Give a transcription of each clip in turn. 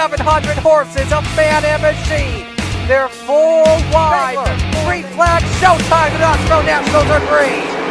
700 horses of man and machine. They're full wide. Green flag, showtime. The Knoxville Nationals are green.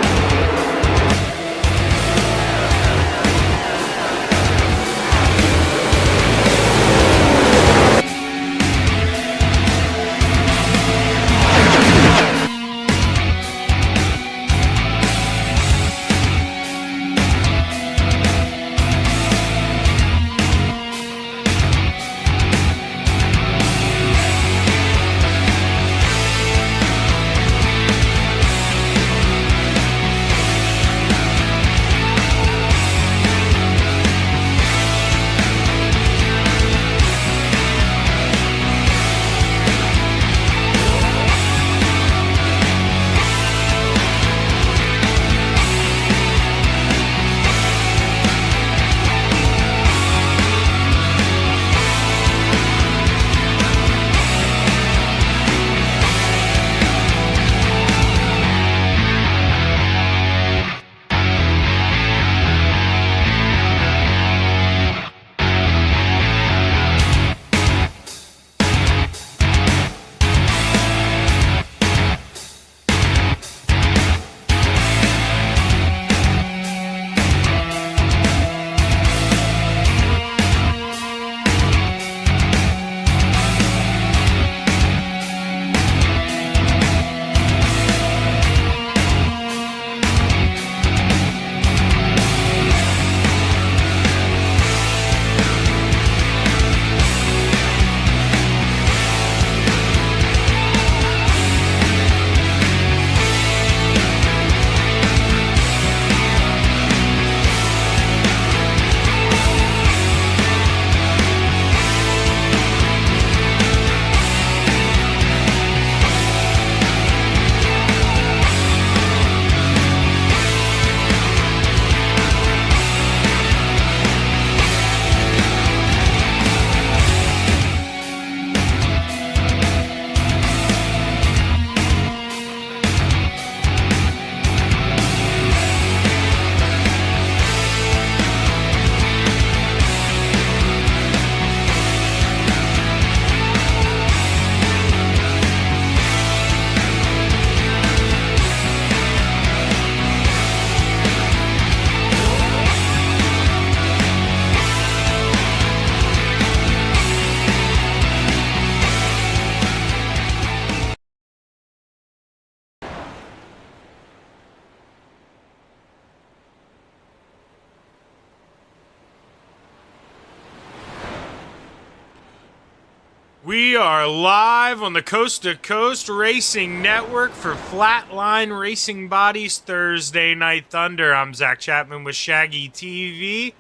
We are live on the Coast to Coast Racing Network for Flatline Racing Bodies Thursday Night Thunder. I'm Zach Chapman with Shaggy TV,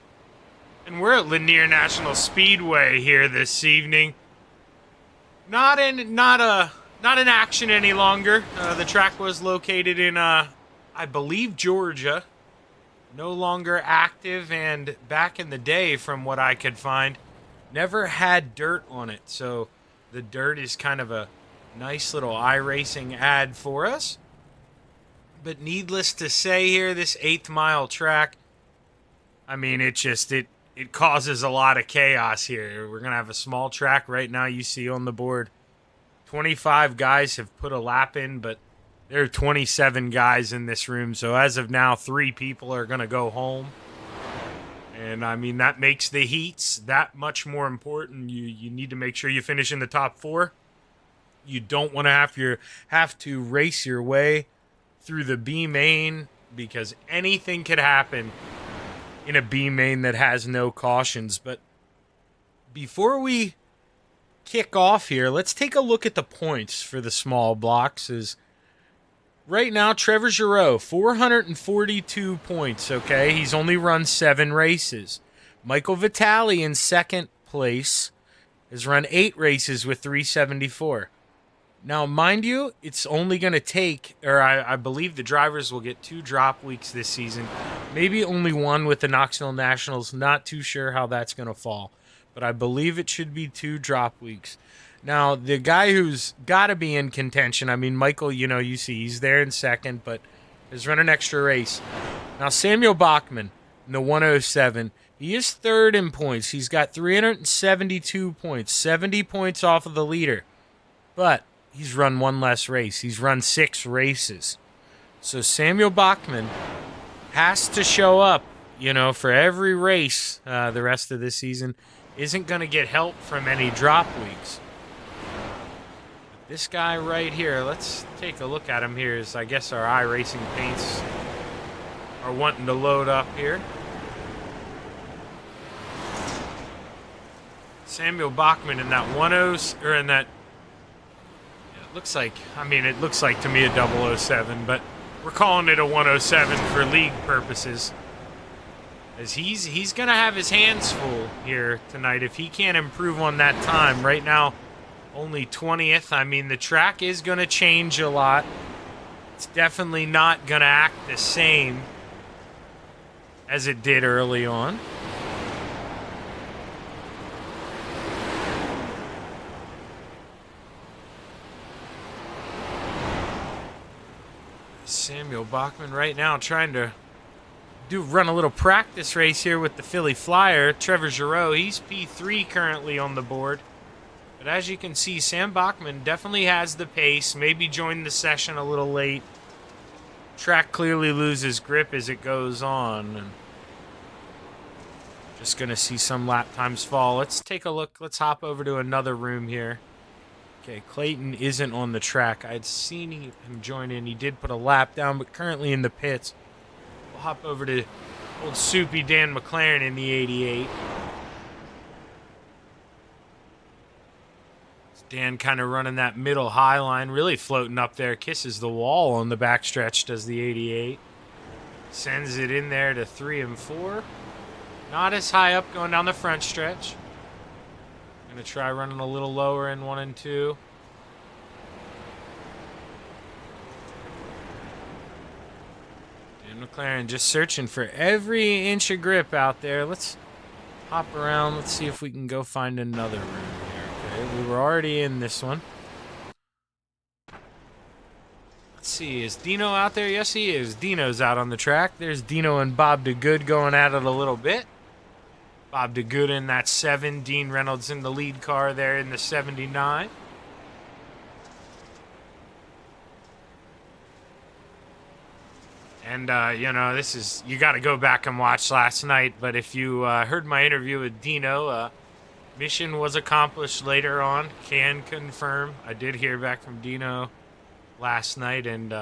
and we're at Lanier National Speedway here this evening. Not in action any longer. The track was located in, I believe, Georgia. No longer active, and back in the day, from what I could find, never had dirt on it. So the dirt is kind of a nice little iRacing ad for us. But needless to say here, this 8th mile track, I mean, it causes a lot of chaos here. We're going to have a small track right now. You see on the board, 25 guys have put a lap in, but there are 27 guys in this room. So as of now, 3 people are going to go home. And, I mean, that makes the heats that much more important. You need to make sure you finish in the top 4. You don't want to have to race your way through the B main, because anything could happen in a B main that has no cautions. But before we kick off here, let's take a look at the points for the small blocks. Right now, Trevor Giroux, 442 points, okay? He's only run 7 races. Michael Vitale in second place has run 8 races with 374. Now, mind you, it's only going to take, or I believe the drivers will get 2 drop weeks this season. Maybe only 1 with the Knoxville Nationals. Not too sure how that's going to fall. But I believe it should be 2 drop weeks. Now, the guy who's got to be in contention, I mean, Michael, you see he's there in second, but has run an extra race. Now, Samuel Bachman in the 107, He is third in points. He's got 372 points, 70 points off of the leader. But he's run one less race. He's run 6 races. So Samuel Bachman has to show up, for every race the rest of this season. Isn't going to get help from any drop weeks. This guy right here, let's take a look at him here as I guess our iRacing paints are wanting to load up here. Samuel Bachman in that 10, or in that, it looks like to me a 007, but we're calling it a 107 for league purposes. As he's going to have his hands full here tonight if he can't improve on that time. Right now, only 20th. I mean, the track is going to change a lot. It's definitely not going to act the same as it did early on. Samuel Bachman right now trying to run a little practice race here with the Philly Flyer. Trevor Giroux, he's P3 currently on the board. But as you can see, Sam Bachman definitely has the pace. Maybe joined the session a little late. Track clearly loses grip as it goes on. And just going to see some lap times fall. Let's take a look. Let's hop over to another room here. Okay, Clayton isn't on the track. I'd seen him join in. He did put a lap down, but currently in the pits. We'll hop over to old soupy Dan McLaren in the 88. Dan kind of running that middle high line, really floating up there. Kisses the wall on the backstretch, does the 88. Sends it in there to 3 and 4. Not as high up going down the front stretch. Going to try running a little lower in 1 and 2. Dan McLaren just searching for every inch of grip out there. Let's hop around. Let's see if we can go find another room here. Okay, we were already in this one. Let's see, is Dino out there? Yes, he is. Dino's out on the track. There's Dino and Bob DeGood going at it a little bit. Bob DeGood in that 7. Dean Reynolds in the lead car there in the 79. And, this is, you got to go back and watch last night. But if you heard my interview with Dino, mission was accomplished later on. Can confirm. I did hear back from Dino last night. And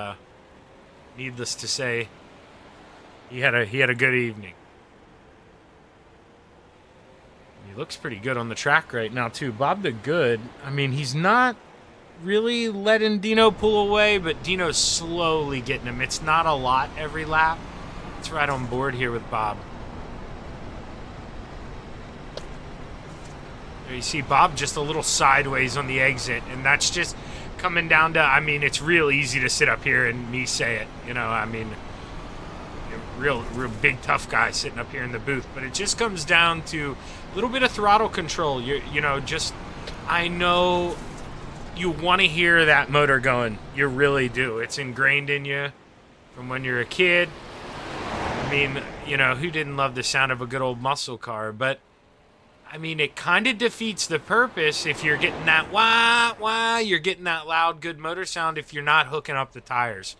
needless to say, he had a good evening. He looks pretty good on the track right now, too. Bob DeGood, I mean, he's not really letting Dino pull away, but Dino's slowly getting him. It's not a lot every lap. It's right on board here with Bob. There you see Bob just a little sideways on the exit, and that's just coming down to, I mean, it's real easy to sit up here and me say it. Real big tough guy sitting up here in the booth, but it just comes down to a little bit of throttle control. I know you want to hear that motor going. You really do. It's ingrained in you from when you're a kid. I mean, who didn't love the sound of a good old muscle car? But I mean, it kind of defeats the purpose if you're getting that wah, you're getting that loud, good motor sound if you're not hooking up the tires.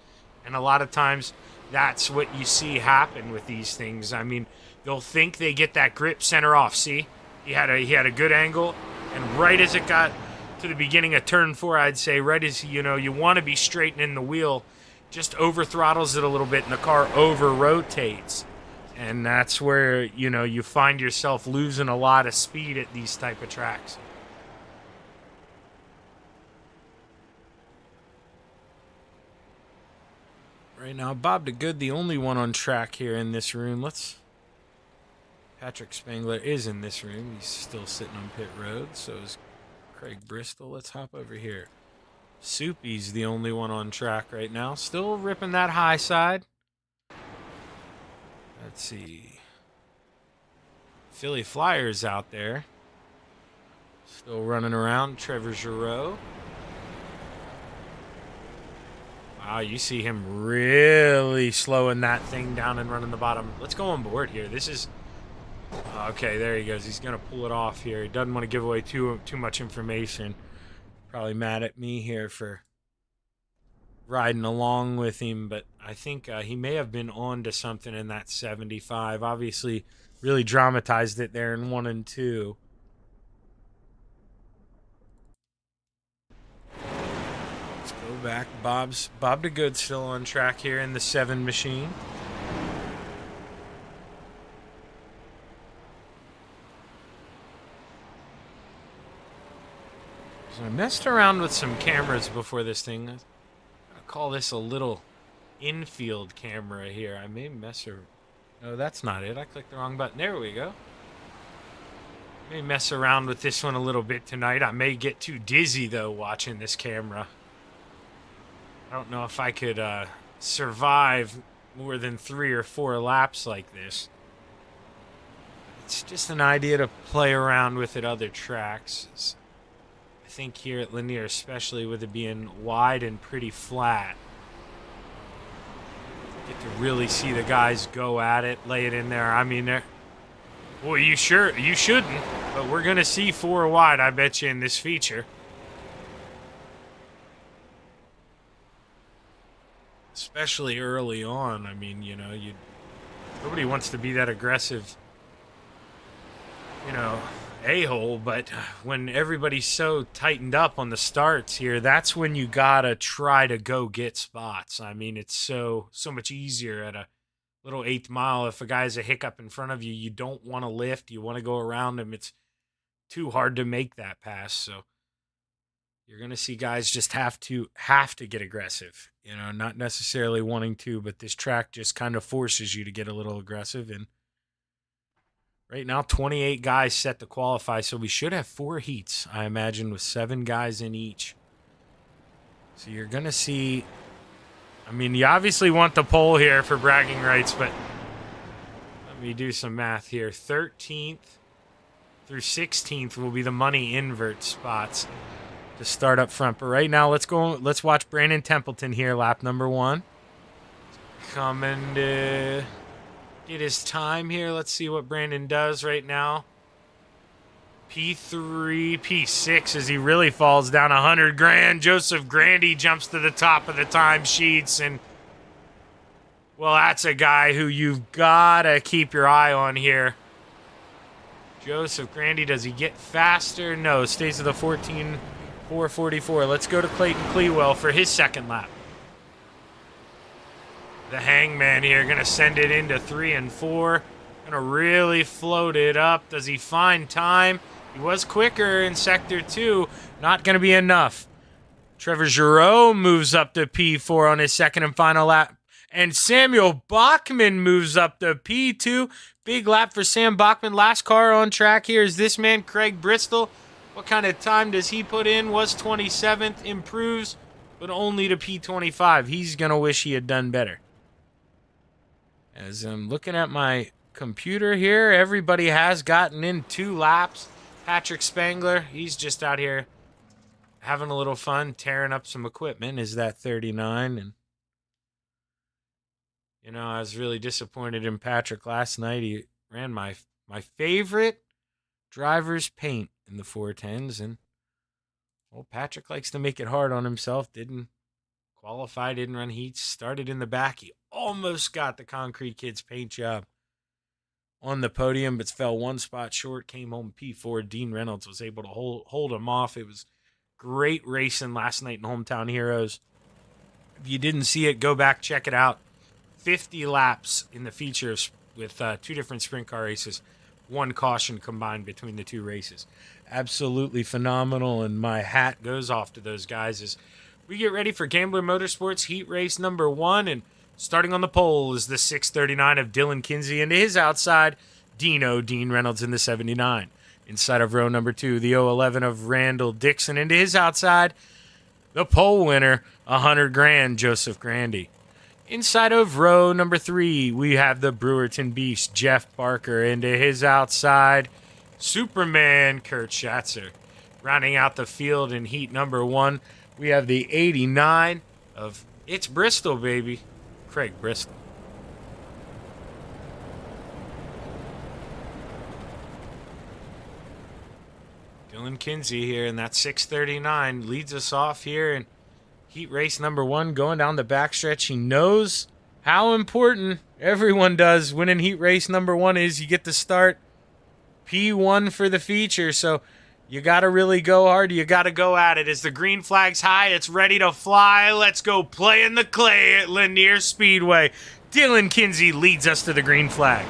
And a lot of times that's what you see happen with these things. I mean, they'll think they get that grip center off. See, he had a good angle, and right as it got to the beginning of turn 4, I'd say, right as you want to be straightening the wheel, just over throttles it a little bit, and the car over rotates, and that's where you find yourself losing a lot of speed at these type of tracks. Right now, Bob DeGood, the only one on track here in this room. Patrick Spangler is in this room. He's still sitting on pit road. So is Craig Bristol. Let's hop over here. Soupy's the only one on track right now. Still ripping that high side. Let's see. Philly Flyers out there. Still running around. Trevor Giroux. Wow, you see him really slowing that thing down and running the bottom. Let's go on board here. This is Okay, there he goes. He's going to pull it off here. He doesn't want to give away too much information. Probably mad at me here for riding along with him, but I think he may have been on to something in that 75. Obviously, really dramatized it there in 1 and 2. Let's go back. Bob the Good still on track here in the 7 machine. So I messed around with some cameras before this thing. I'll call this a little infield camera here. I may mess around. No, that's not it. I clicked the wrong button. There we go. May mess around with this one a little bit tonight. I may get too dizzy, though, watching this camera. I don't know if I could survive more than 3 or 4 laps like this. It's just an idea to play around with at other tracks. I think here at Lanier, especially with it being wide and pretty flat, get to really see the guys go at it, lay it in there. I mean, well, you shouldn't, but we're gonna see 4 wide, I bet you, in this feature. Especially early on. I mean, you know, nobody wants to be that aggressive, you know, a-hole, but when everybody's so tightened up on the starts here, that's when you gotta try to go get spots. I mean, it's so much easier at a little 8th mile. If a guy's a hiccup in front of you, you don't want to lift, you want to go around him. It's too hard to make that pass. So you're gonna see guys just have to get aggressive, you know, not necessarily wanting to, but this track just kind of forces you to get a little aggressive. And right now, 28 guys set to qualify, so we should have 4 heats, I imagine, with 7 guys in each. So you're going to see, I mean, you obviously want the pole here for bragging rights, but let me do some math here. 13th through 16th will be the money invert spots to start up front. But right now, let's watch Brandon Templeton here, lap number 1. Coming to get his time here. Let's see what Brandon does right now. P3, P6 as he really falls down 100 grand. Joseph Grandy jumps to the top of the timesheets, and well, that's a guy who you've got to keep your eye on here. Joseph Grandy, does he get faster? No, stays at the 14.444. Let's go to Clayton Clewell for his second lap. The hangman here going to send it into 3 and 4. Going to really float it up. Does he find time? He was quicker in Sector 2. Not going to be enough. Trevor Giroux moves up to P4 on his second and final lap. And Samuel Bachman moves up to P2. Big lap for Sam Bachman. Last car on track here is this man, Craig Bristol. What kind of time does he put in? Was 27th. Improves, but only to P25. He's going to wish he had done better. As I'm looking at my computer here, everybody has gotten in 2 laps. Patrick Spangler, he's just out here having a little fun, tearing up some equipment. Is that 39? And, you know, I was really disappointed in Patrick last night. He ran my favorite driver's paint in the 410s. And, well, Patrick likes to make it hard on himself. Didn't qualify, didn't run heats, started in the back. He almost got the Concrete Kids paint job on the podium, but fell 1 spot short, came home P4. Dean Reynolds was able to hold him off. It was great racing last night in Hometown Heroes. If you didn't see it, go back, check it out. 50 laps in the features with 2 different sprint car races, 1 caution combined between the 2 races. Absolutely phenomenal, and my hat goes off to those guys as we get ready for Gambler Motorsports heat race number 1, and starting on the pole is the 639 of Dylan Kinsey, and to his outside, Dean Reynolds in the 79. Inside of row number 2, the 011 of Randall Dixon, and to his outside, the pole winner, 100 grand, Joseph Grandy. Inside of row number 3, we have the Brewerton Beast, Jeff Barker, and to his outside, Superman, Kurt Schatzer. Rounding out the field in heat number 1, we have the 89 of It's Bristol, baby, Craig Bristol. Dylan Kinsey here in that 6:39 leads us off here in heat race number 1 going down the backstretch. He knows how important, everyone does, winning heat race number 1 is. You get to start P1 for the feature, so you got to really go hard. You got to go at it. As the green flag's high, it's ready to fly. Let's go play in the clay at Lanier Speedway. Dylan Kinsey leads us to the green flag.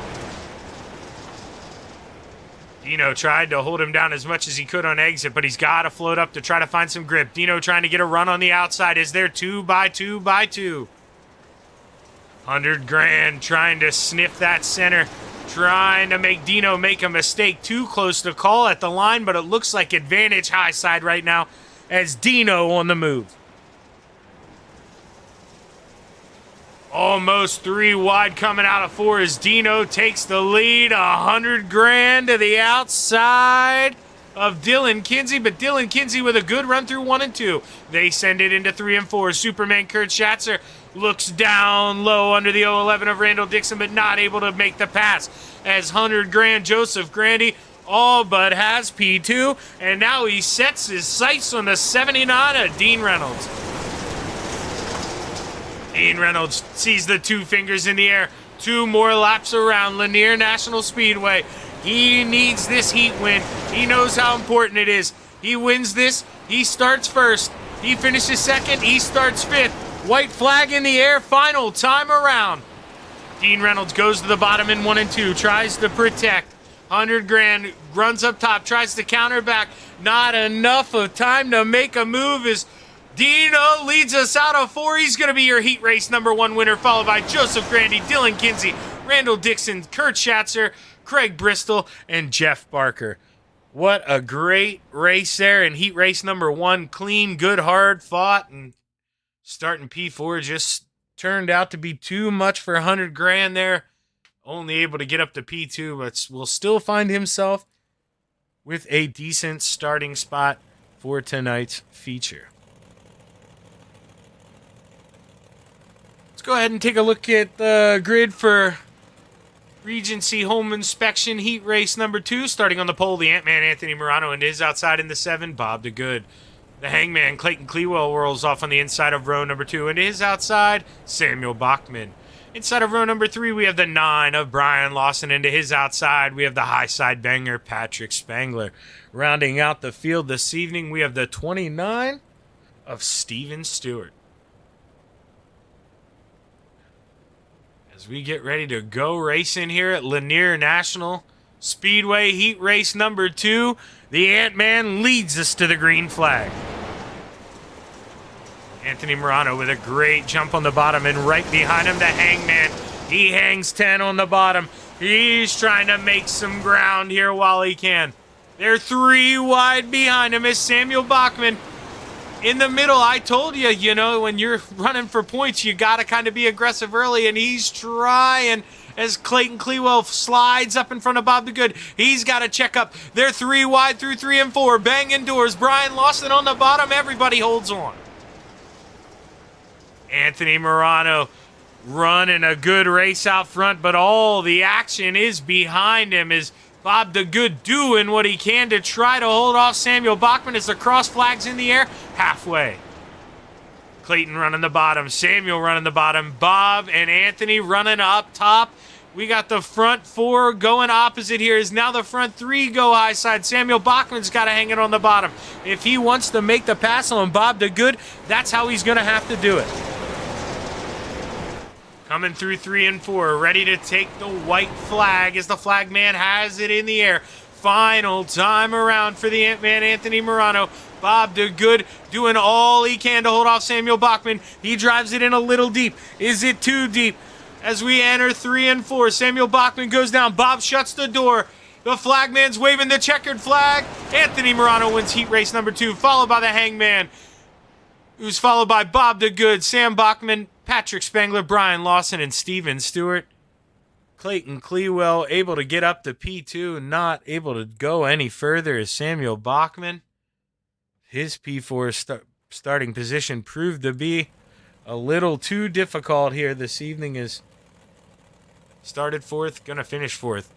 Dino tried to hold him down as much as he could on exit, but he's got to float up to try to find some grip. Dino trying to get a run on the outside. Is there 2x2x2? 100 grand trying to sniff that center. Trying to make Dino make a mistake. Too close to call at the line, but it looks like advantage high side right now as Dino on the move. Almost 3 wide coming out of 4 as Dino takes the lead. 100 grand to the outside of Dylan Kinsey, but Dylan Kinsey with a good run through 1 and 2. They send it into 3 and 4. Superman Kurt Schatzer looks down low under the 011 of Randall Dixon, but not able to make the pass as 100 grand Joseph Grandy all but has P2, and now he sets his sights on the 79 of Dean Reynolds. Dean Reynolds sees the 2 fingers in the air. 2 more laps around Lanier National Speedway. He needs this heat win. He knows how important it is. He wins this, he starts first. He finishes second, he starts 5th. White flag in the air, final time around. Dean Reynolds goes to the bottom in 1 and 2, tries to protect. 100 grand runs up top, tries to counter back. Not enough of time to make a move as Dino leads us out of 4. He's going to be your heat race number 1 winner, followed by Joseph Grandy, Dylan Kinsey, Randall Dixon, Kurt Schatzer, Craig Bristol, and Jeff Barker. What a great race there in heat race number 1. Clean, good, hard fought, and starting P4 just turned out to be too much for 100 grand there. Only able to get up to P2, but will still find himself with a decent starting spot for tonight's feature. Let's go ahead and take a look at the grid for Regency Home Inspection Heat Race number 2. Starting on the pole, the Ant-Man Anthony Morano, and his outside in the 7, Bob DeGood. The Hangman Clayton Clewell rolls off on the inside of row number 2, and his outside, Samuel Bachman. Inside of row number 3, we have the 9 of Brian Lawson, and to his outside, we have the high side banger, Patrick Spangler. Rounding out the field this evening, we have the 29 of Steven Stewart. As we get ready to go racing here at Lanier National Speedway Heat Race number 2, the Ant-Man leads us to the green flag. Anthony Morano with a great jump on the bottom, and right behind him, the Hangman. He hangs 10 on the bottom. He's trying to make some ground here while he can. They're 3 wide behind him is Samuel Bachman. In the middle, I told you, you know, when you're running for points, you got to kind of be aggressive early, and he's trying as Clayton Clewell slides up in front of Bob DeGood. He's got to check up. They're 3 wide through 3 and 4. Banging doors. Brian Lawson on the bottom. Everybody holds on. Anthony Morano running a good race out front, but all the action is behind him as Bob DeGood doing what he can to try to hold off Samuel Bachman as the cross flags in the air halfway. Clayton running the bottom, Samuel running the bottom, Bob and Anthony running up top. We got the front 4 going opposite here as now the front 3 go high side. Samuel Bachman's got to hang it on the bottom. If he wants to make the pass on Bob DeGood, that's how he's going to have to do it. Coming through 3 and 4, ready to take the white flag as the flag man has it in the air. Final time around for the Ant-Man Anthony Morano. Bob DeGood doing all he can to hold off Samuel Bachman. He drives it in a little deep. Is it too deep? As we enter 3 and 4, Samuel Bachman goes down. Bob shuts the door. The flagman's waving the checkered flag. Anthony Morano wins heat race number 2, followed by the Hangman, who's followed by Bob DeGood, Sam Bachman, Patrick Spangler, Brian Lawson, and Steven Stewart. Clayton Clewell able to get up to P2, not able to go any further as Samuel Bachman. His P4 starting position proved to be a little too difficult here this evening as started 4th, going to finish 4th.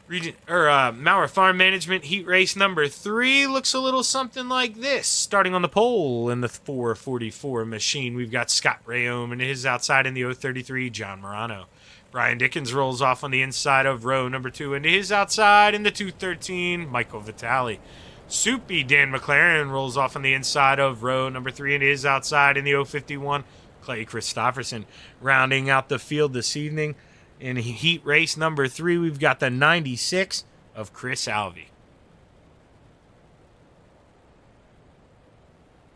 Maurer Farm Management heat race number 3 looks a little something like this. Starting on the pole in the 444 machine, we've got Scott Rayome and his outside in the 033, John Morano. Brian Dickens rolls off on the inside of row number 2 into his outside in the 213, Michael Vitale. Soupy Dan McLaren rolls off on the inside of row number 3 into his outside in the 051, Clay Christopherson. Rounding out the field this evening, in heat race number 3, we've got the 96 of Chris Alvey.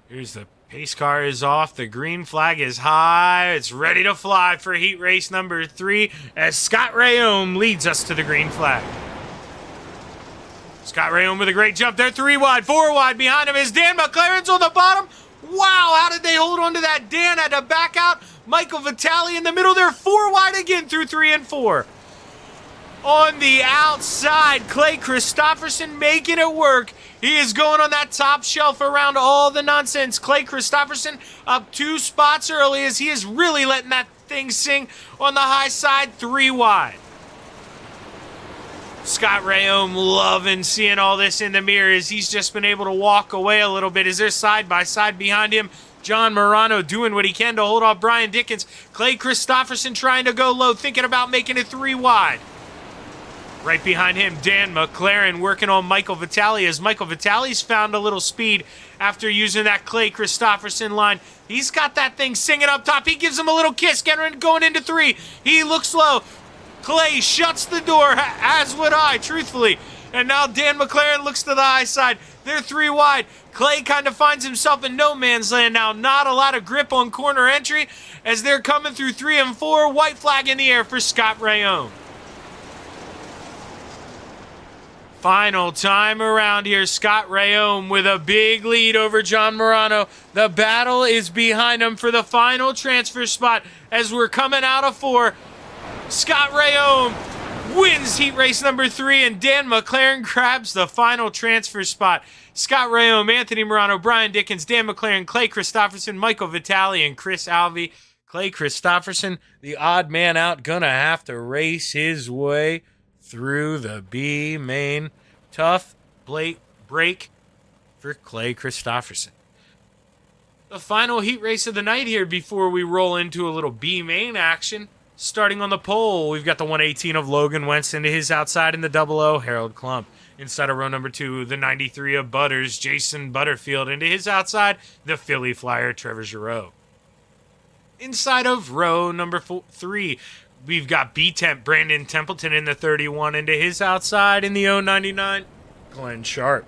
Here's the pace car is off. The green flag is high. It's ready to fly for heat race number 3 as Scott Rayome leads us to the green flag. Scott Rayome with a great jump there. 3 wide, 4 wide behind him is Dan McLaren's on the bottom. Wow, how did they hold on to that? Dan had to back out. Michael Vitale in the middle there. 4 wide again through 3 and 4. On the outside, Clay Christopherson making it work. He is going on that top shelf around all the nonsense. Clay Christopherson up 2 spots early as he is really letting that thing sing on the high side. 3 wide. Scott Rayome loving seeing all this in the mirror as he's just been able to walk away a little bit as they're side by side behind him. John Morano doing what he can to hold off Brian Dickens. Clay Christopherson trying to go low, thinking about making it 3 wide. Right behind him, Dan McLaren working on Michael Vitale as Michael Vitale's found a little speed after using that Clay Christopherson line. He's got that thing singing up top. He gives him a little kiss, going into 3. He looks low. Clay shuts the door, as would I, truthfully. And now Dan McLaren looks to the high side. They're 3 wide. Clay kind of finds himself in no man's land now. Not a lot of grip on corner entry as they're coming through 3 and 4. White flag in the air for Scott Rayome. Final time around here. Scott Rayome with a big lead over John Morano. The battle is behind him for the final transfer spot as we're coming out of 4. Scott Rayome wins heat race number 3, and Dan McLaren grabs the final transfer spot. Scott Rayome, Anthony Morano, Brian Dickens, Dan McLaren, Clay Christopherson, Michael Vitale, and Chris Alvey. Clay Christopherson, the odd man out, gonna have to race his way through the B main. Tough break for Clay Christopherson. The final heat race of the night here before we roll into a little B main action. Starting on the pole, we've got the 118 of Logan Wentz into his outside in the 00, Harold Klump. Inside of row number 2, the 93 of Butters, Jason Butterfield. Into his outside, the Philly Flyer, Trevor Giroux. Inside of row number 3, we've got B-Temp, Brandon Templeton in the 31. Into his outside in the 099, Glenn Sharp.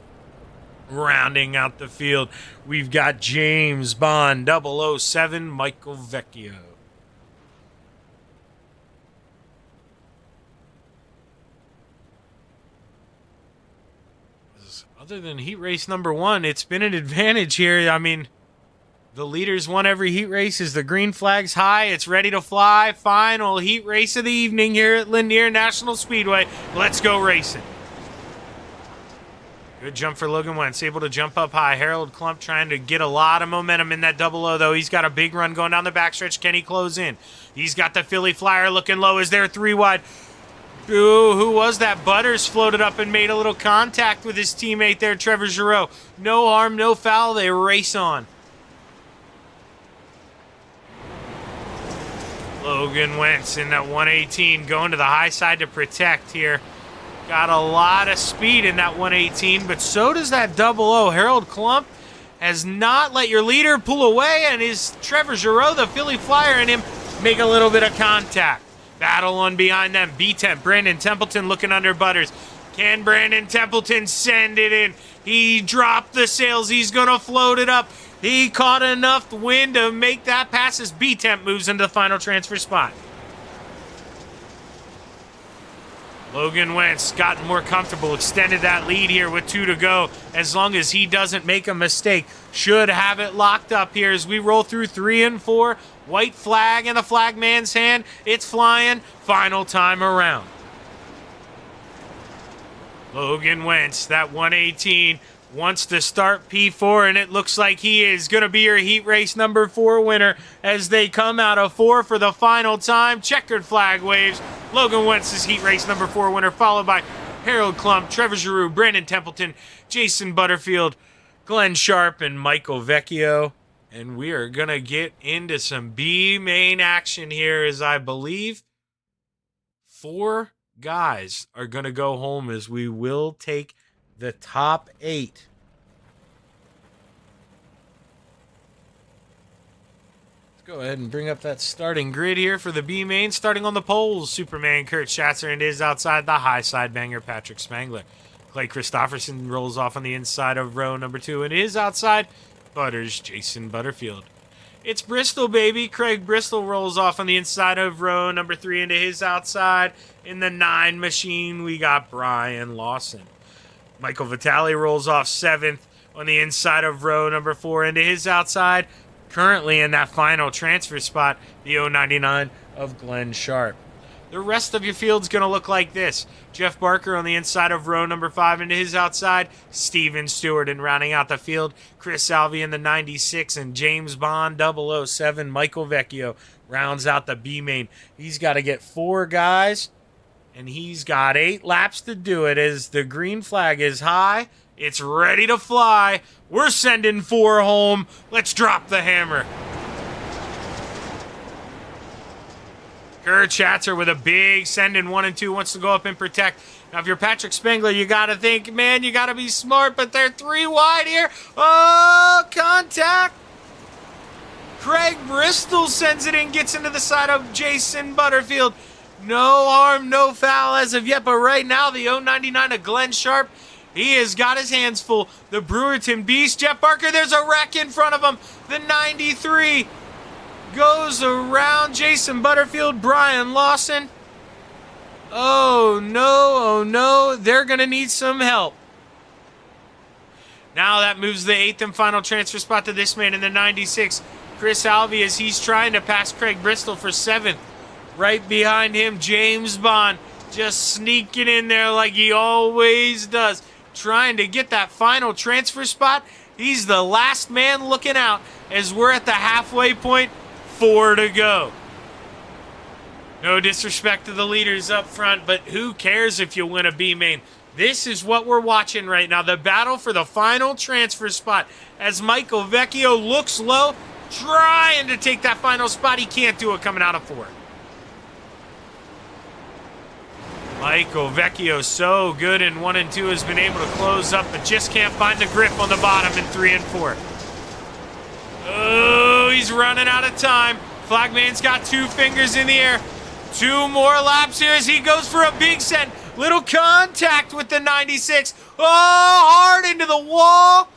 Rounding out the field, we've got James Bond, 007, Michael Vecchio. Other than heat race number 1, it's been an advantage here. I mean, the leaders won every heat race as the green flag's high. It's ready to fly. Final heat race of the evening here at Lanier National Speedway. Let's go racing. Good jump for Logan Wentz, able to jump up high. Harold Klump trying to get a lot of momentum in that 00, though. He's got a big run going down the backstretch. Can he close in? He's got the Philly Flyer looking low as they're 3 wide. Ooh, who was that? Butters floated up and made a little contact with his teammate there, Trevor Giroux. No harm, no foul. They race on. Logan Wentz in that 118 going to the high side to protect here. Got a lot of speed in that 118, but so does that 00. Harold Klump has not let your leader pull away, and is Trevor Giroux, the Philly Flyer, and him make a little bit of contact. Battle on behind them. B-Temp, Brandon Templeton looking under Butters. Can Brandon Templeton send it in? He dropped the sails. He's going to float it up. He caught enough wind to make that pass as B-Temp moves into the final transfer spot. Logan Wentz gotten more comfortable, extended that lead here with 2 to go. As long as he doesn't make a mistake, should have it locked up here as we roll through 3 and 4. White flag in the flagman's hand. It's flying. Final time around. Logan Wentz, that 118, wants to start P4, and it looks like he is going to be your heat race number 4 winner as they come out of 4 for the final time. Checkered flag waves. Logan Wentz is heat race number 4 winner, followed by Harold Klump, Trevor Giroux, Brandon Templeton, Jason Butterfield, Glenn Sharp, and Michael Vecchio. And we are going to get into some B main action here, as I believe 4 guys are going to go home, as we will take the top 8. Let's go ahead and bring up that starting grid here for the B main. Starting on the poles, Superman Kurt Schatzer, and is outside the high side banger Patrick Spangler. Clay Christopherson rolls off on the inside of row number 2 and is outside Butters Jason Butterfield. It's Bristol, baby. Craig Bristol rolls off on the inside of row number 3 into his outside. In the 9 machine, we got Brian Lawson. Michael Vitale rolls off 7th on the inside of row number 4 into his outside. Currently in that final transfer spot, the 099 of Glenn Sharp. The rest of your field's going to look like this. Jeff Barker on the inside of row number 5 into his outside. Steven Stewart, and rounding out the field, Chris Alvey in the 96 and James Bond 007. Michael Vecchio rounds out the B main. He's got to get 4 guys, and he's got 8 laps to do it. As the green flag is high, it's ready to fly. We're sending 4 home. Let's drop the hammer. Kurt Schatzer with a big send in 1 and 2, wants to go up and protect. Now, if you're Patrick Spangler, you got to think, man, you got to be smart, but they're 3 wide here. Oh, contact. Craig Bristol sends it in, gets into the side of Jason Butterfield. No harm, no foul as of yet, but right now, the 099 of Glenn Sharp, he has got his hands full. The Brewerton Beast, Jeff Barker, there's a wreck in front of him. The 93 goes around Jason Butterfield, Brian Lawson. Oh no, they're going to need some help. Now that moves the 8th and final transfer spot to this man in the 96, Chris Alvey, as he's trying to pass Craig Bristol for 7th. Right behind him, James Bond, just sneaking in there like he always does, trying to get that final transfer spot. He's the last man looking out as we're at the halfway point. 4 to go. No disrespect to the leaders up front, but who cares if you win a B main? This is what we're watching right now. The battle for the final transfer spot as Michael Vecchio looks low, trying to take that final spot. He can't do it coming out of 4. Michael Vecchio, so good in 1 and 2, has been able to close up, but just can't find the grip on the bottom in 3 and 4. Oh, he's running out of time. Flagman's got 2 fingers in the air. 2 more laps here as he goes for a big send. Little contact with the 96. Oh, hard into the wall.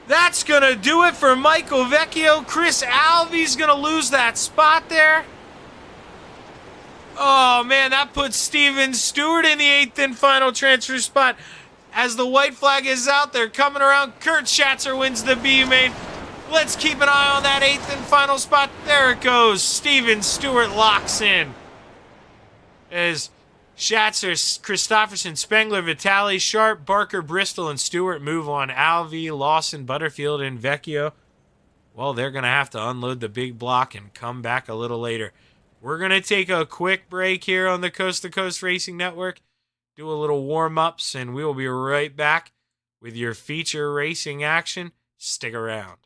That's going to do it for Michael Vecchio. Chris Alvey's going to lose that spot there. Oh, man, that puts Steven Stewart in the 8th and final transfer spot. As the white flag is out there, coming around, Kurt Schatzer wins the B main. Let's keep an eye on that 8th and final spot. There it goes. Steven Stewart locks in. As Schatzer, Christopherson, Spangler, Vitale, Sharp, Barker, Bristol, and Stewart move on. Alvey, Lawson, Butterfield, and Vecchio, well, they're going to have to unload the big block and come back a little later. We're going to take a quick break here on the Coast to Coast Racing Network, do a little warm-ups, and we will be right back with your feature racing action. Stick around.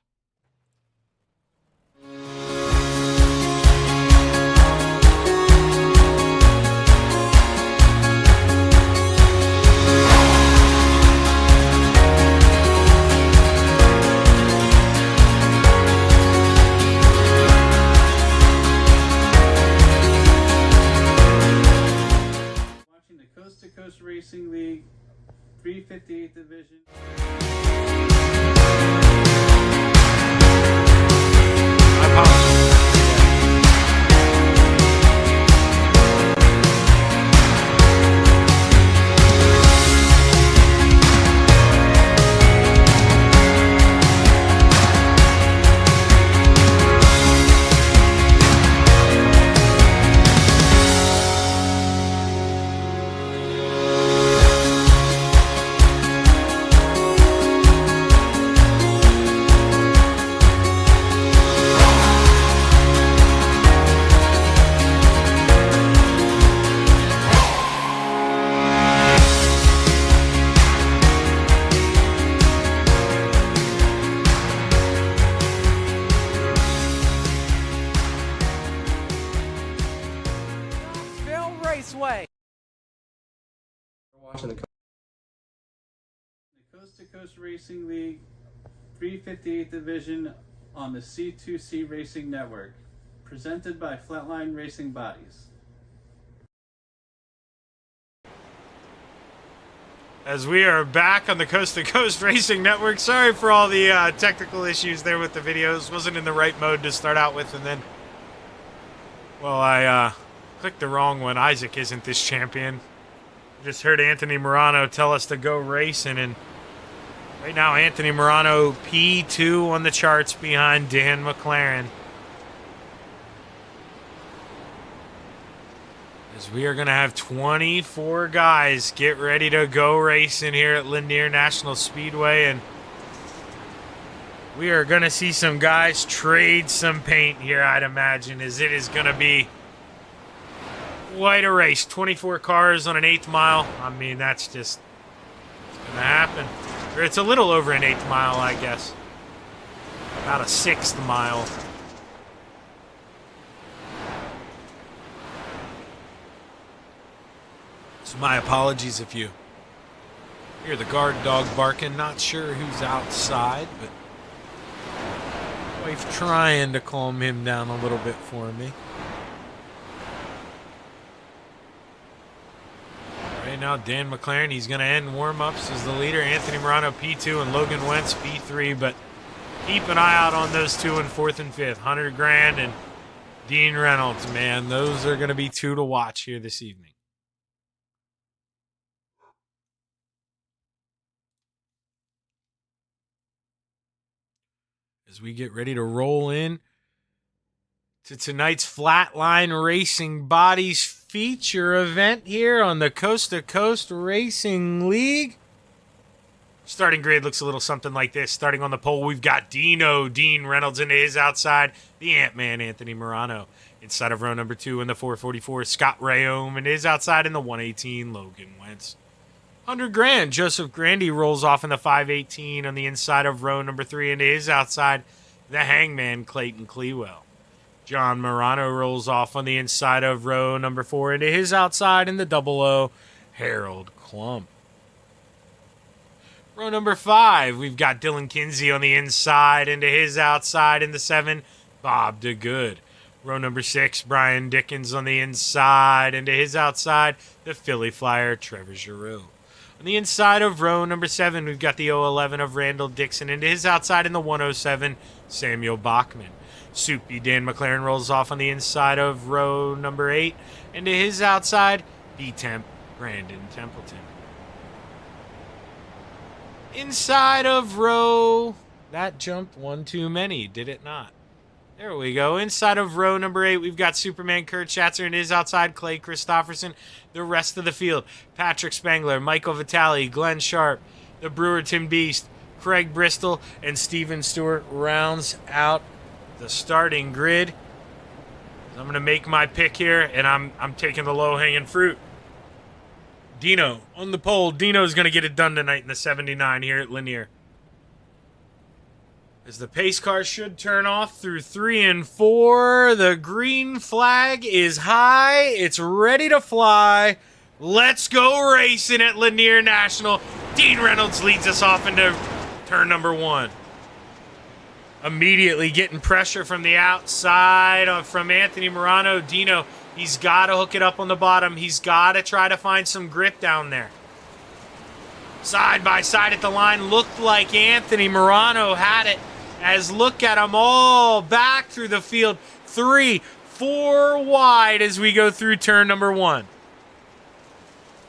Coast to Coast Racing League, 358th Division. watching the Coast to Coast Racing League 358th Division on the C2C Racing Network, presented by Flatline Racing Bodies. As we are back on the Coast to Coast Racing Network. Sorry for all the technical issues there with the videos. Wasn't in the right mode to start out with, and then, well, I clicked the wrong one. Isaac isn't this champion. Just heard Anthony Morano tell us to go racing, and right now Anthony Morano P2 on the charts behind Dan McLaren. As we are going to have 24 guys get ready to go racing here at Lanier National Speedway, and we are going to see some guys trade some paint here, I'd imagine, as it is going to be quite a race. 24 cars on an 8th mile. I mean, that's just going to happen. Or it's a little over an 8th mile, I guess. About a 6th mile. So my apologies if you hear the guard dog barking. Not sure who's outside, but wife trying to calm him down a little bit for me. Right now, Dan McLaren, he's going to end warm-ups as the leader. Anthony Morano, P2, and Logan Wentz, P3. But keep an eye out on those two in 4th and 5th. Hunter Grand and Dean Reynolds, man. Those are going to be two to watch here this evening. As we get ready to roll in to tonight's Flatline Racing Bodies feature event here on the Coast to Coast Racing League. Starting grid looks a little something like this. Starting on the pole, we've got Dean Reynolds into his outside. The Ant-Man, Anthony Morano. Inside of row number 2 in the 444, Scott Rayome. And his outside in the 118, Logan Wentz. 100 grand, Joseph Grandy rolls off in the 518 on the inside of row number 3. Into his outside, the Hangman, Clayton Clewell. John Morano rolls off on the inside of row number 4. Into his outside in the 00, Harold Klump. Row number 5, we've got Dylan Kinsey on the inside. Into his outside in the 7, Bob DeGood. Row number 6, Brian Dickens on the inside. Into his outside, the Philly Flyer, Trevor Giroux. On the inside of row number 7, we've got the 011 of Randall Dixon. Into his outside in the 107, Samuel Bachman. Soupy Dan McLaren rolls off on the inside of row number 8. Into his outside, B-Temp, Brandon Templeton. Inside of row... That jumped one too many, did it not? There we go. Inside of row number 8, we've got Superman Kurt Schatzer, and his outside, Clay Christopherson. The rest of the field, Patrick Spangler, Michael Vitale, Glenn Sharp, the Brewerton Beast, Craig Bristol, and Steven Stewart rounds out the starting grid. I'm going to make my pick here, and I'm taking the low-hanging fruit. Dino on the pole. Dino's going to get it done tonight in the 79 here at Lanier. As the pace car should turn off through 3 and 4. The green flag is high. It's ready to fly. Let's go racing at Lanier National. Dean Reynolds leads us off into turn number 1. Immediately getting pressure from the outside from Anthony Morano. Dino, he's got to hook it up on the bottom. He's got to try to find some grip down there. Side by side at the line. Looked like Anthony Morano had it. As look at them all back through the field. 3, 4 wide as we go through turn number 1.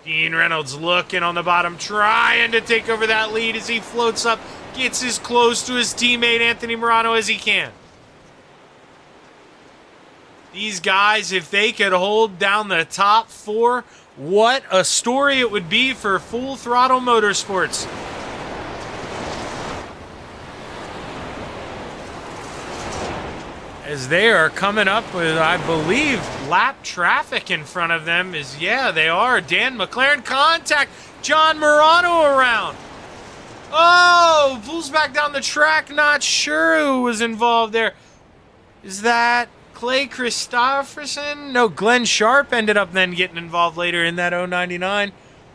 Dean Reynolds looking on the bottom, trying to take over that lead as he floats up, gets as close to his teammate Anthony Morano as he can. These guys, if they could hold down the top 4, what a story it would be for Full Throttle Motorsports. As they are coming up with, I believe, lap traffic in front of them. Yeah, they are. Dan McLaren, contact. John Morano around. Oh, pulls back down the track. Not sure who was involved there. Is that Clay Christopherson? No, Glenn Sharp ended up then getting involved later in that 099.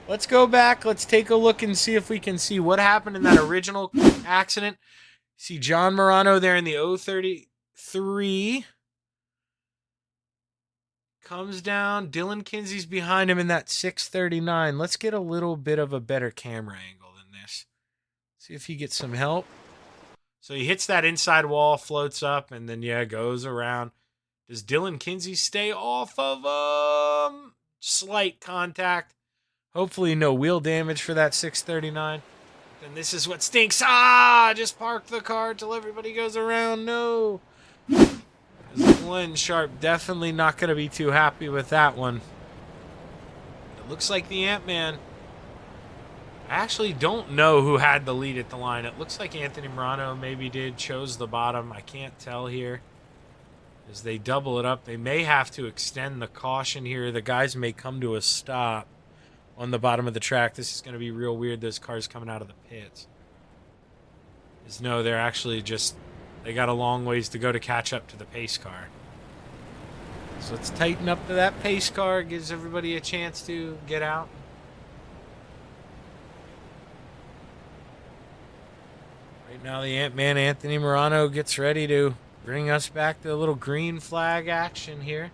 Let's go back. Let's take a look and see if we can see what happened in that original accident. See John Morano there in the 033. Comes down. Dylan Kinsey's behind him in that 639. Let's get a little bit of a better camera angle than this. See if he gets some help. So he hits that inside wall, floats up, and then, yeah, goes around. Does Dylan Kinsey stay off of him? Slight contact. Hopefully no wheel damage for that 639. And this is what stinks. Just park the car till everybody goes around. No. Glenn Sharp definitely not going to be too happy with that one. It looks like the Ant-Man. I actually don't know who had the lead at the line. It looks like Anthony Morano maybe chose the bottom. I can't tell here. As they double it up, they may have to extend the caution here. The guys may come to a stop on the bottom of the track. This is going to be real weird, those cars coming out of the pits. No, they're actually just... They got a long ways to go to catch up to the pace car. So let's tighten up to that pace car. Gives everybody a chance to get out. Right now the Ant-Man, Anthony Morano, gets ready to bring us back to a little green flag action here.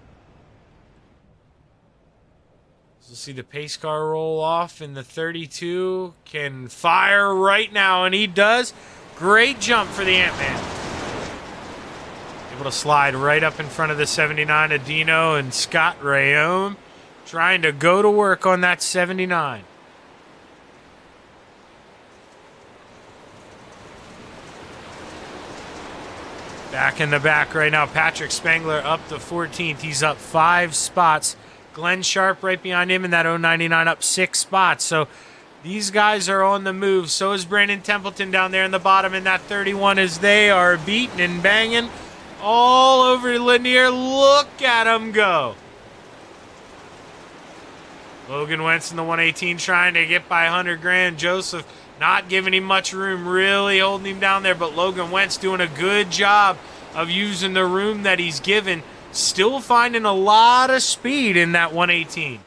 So we'll see the pace car roll off, and the 32 can fire right now, and he does. Great jump for the Ant-Man. Able to slide right up in front of the 79 of Dino and Scott Rayome, trying to go to work on that 79. Back in the back right now, Patrick Spangler up to 14th. He's up 5 spots. Glenn Sharp right behind him in that 099 up 6 spots. So these guys are on the move. So is Brandon Templeton down there in the bottom in that 31 as they are beating and banging all over Lanier. Look at him go. Logan Wentz in the 118 trying to get by 100 grand. Joseph not giving him much room, really holding him down there, but Logan Wentz doing a good job of using the room that he's given. Still finding a lot of speed in that 118.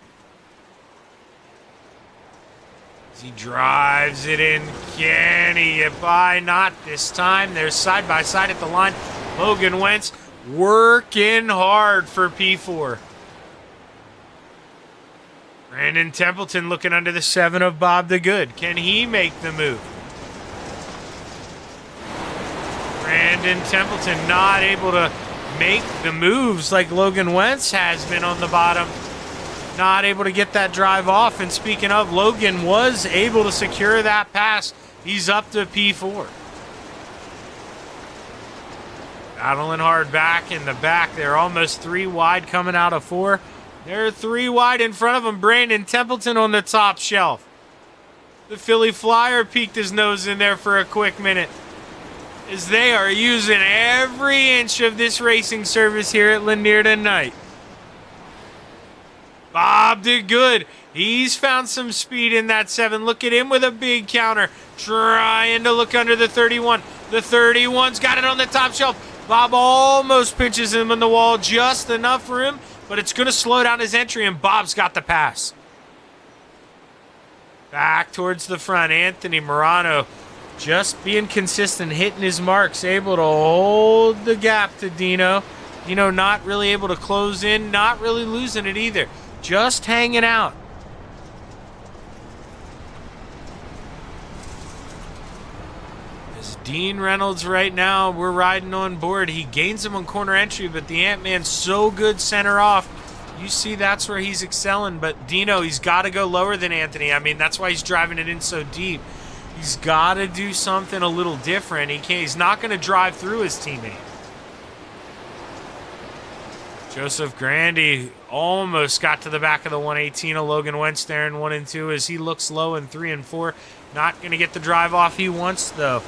As he drives it in, can he get by? Not this time. They're side by side at the line. Logan Wentz working hard for P4. Brandon Templeton looking under the 7 of Bob the Good. Can he make the move? Brandon Templeton not able to make the moves like Logan Wentz has been on the bottom. Not able to get that drive off. And speaking of, Logan was able to secure that pass. He's up to P4. Battling hard back in the back. They're almost 3 wide coming out of 4. They're 3 wide in front of him. Brandon Templeton on the top shelf. The Philly Flyer peeked his nose in there for a quick minute. As they are using every inch of this racing service here at Lanier tonight. Bob did good. He's found some speed in that 7. Look at him with a big counter. Trying to look under the 31. The 31's got it on the top shelf. Bob almost pinches him on the wall. Just enough for him. But it's going to slow down his entry, and Bob's got the pass. Back towards the front. Anthony Morano just being consistent, hitting his marks, able to hold the gap to Dino. Dino not really able to close in, not really losing it either. Just hanging out. As Dean Reynolds right now, we're riding on board. He gains him on corner entry, but the Ant-Man's so good center off. You see that's where he's excelling, but Dino, he's got to go lower than Anthony. I mean, that's why he's driving it in so deep. He's got to do something a little different. He's not going to drive through his teammate. Joseph Grandy almost got to the back of the 118 of Logan Wentz there in 1 and 2 as he looks low in 3 and 4. Not going to get the drive off he wants, though.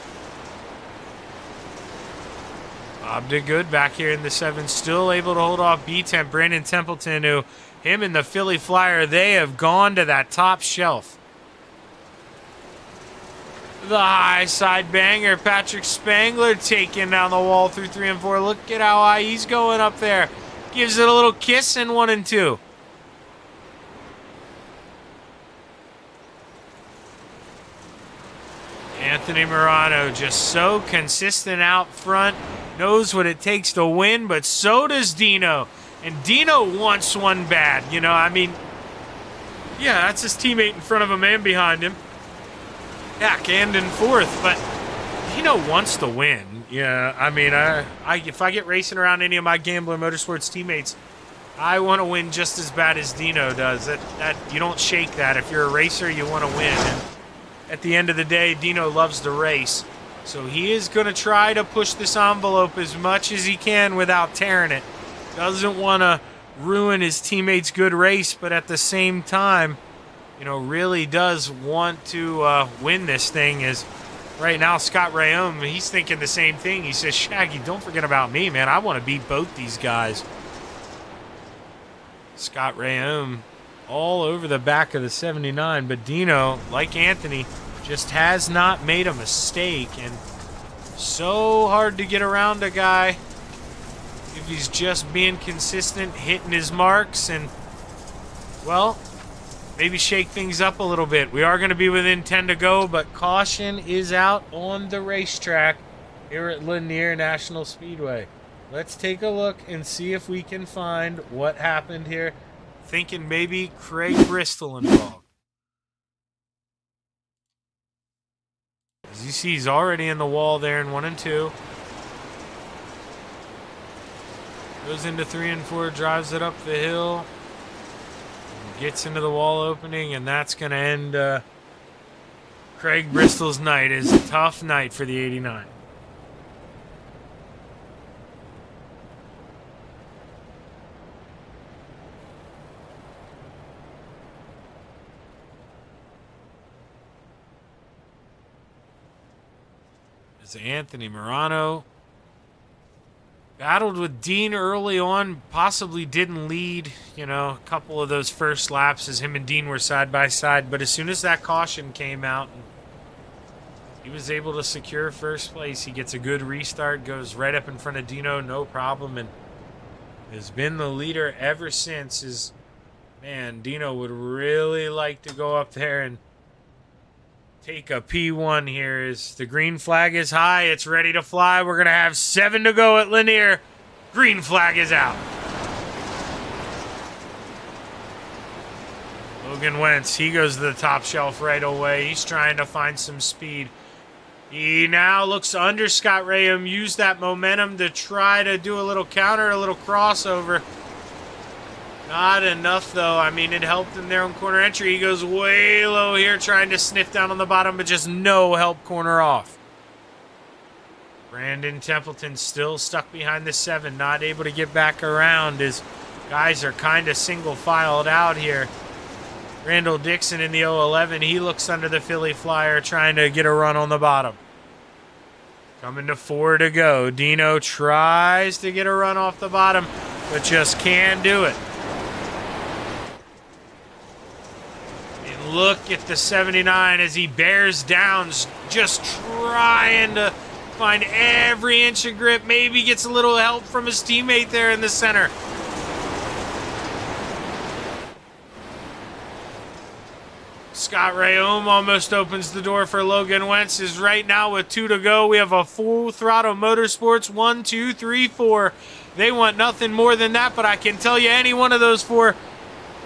Bob did good back here in the 7. Still able to hold off B-Temp. Brandon Templeton, who him and the Philly Flyer, they have gone to that top shelf. The high side banger. Patrick Spangler taking down the wall through 3 and 4. Look at how high he's going up there. Gives it a little kiss in 1 and 2. Anthony Morano just so consistent out front, knows what it takes to win, but so does Dino. And Dino wants one bad, you know, I mean, yeah, that's his teammate in front of him and behind him. Heck, and in fourth, but Dino wants to win. Yeah, I mean, if I get racing around any of my Gambler Motorsports teammates, I want to win just as bad as Dino does. That you don't shake that. If you're a racer, you want to win. And at the end of the day, Dino loves to race. So he is going to try to push this envelope as much as he can without tearing it. Doesn't want to ruin his teammate's good race, but at the same time, you know, really does want to win this thing. As right now, Scott Rayom, he's thinking the same thing. He says, Shaggy, don't forget about me, man. I want to beat both these guys. Scott Rayom all over the back of the 79, but Dino, like Anthony, just has not made a mistake, and so hard to get around a guy if he's just being consistent, hitting his marks, and, well, maybe shake things up a little bit. We are going to be within 10 to go, but caution is out on the racetrack here at Lanier National Speedway. Let's take a look and see if we can find what happened here. Thinking maybe Craig Bristol involved. As you see, he's already in the wall there in 1 and 2. Goes into 3 and 4, drives it up the hill. Gets into the wall opening, and that's going to end Craig Bristol's night. It's a tough night for the 89. As Anthony Morano battled with Dean early on, possibly didn't lead, you know, a couple of those first laps as him and Dean were side by side. But as soon as that caution came out, he was able to secure first place. He gets a good restart, goes right up in front of Dino, no problem, and has been the leader ever since. Is, man, Dino would really like to go up there and take a P1 here. As the green flag is high, it's ready to fly. We're going to have 7 to go at Lanier. Green flag is out. Logan Wentz, he goes to the top shelf right away. He's trying to find some speed. He now looks under Scott Rayom, use that momentum to try to do a little counter, a little crossover. Not enough, though. I mean, it helped him there on corner entry. He goes way low here, trying to sniff down on the bottom, but just no help corner off. Brandon Templeton still stuck behind the 7, not able to get back around as guys are kind of single-filed out here. Randall Dixon in the 011, he looks under the Philly Flyer, trying to get a run on the bottom. Coming to 4 to go. Dino tries to get a run off the bottom, but just can't do it. Look at the 79 as he bears down, just trying to find every inch of grip. Maybe gets a little help from his teammate there in the center. Scott Rayom almost opens the door for Logan Wentz. Is right now with 2 to go. We have a Full Throttle Motorsports 1, 2, 3, 4. They want nothing more than that, but I can tell you any one of those 4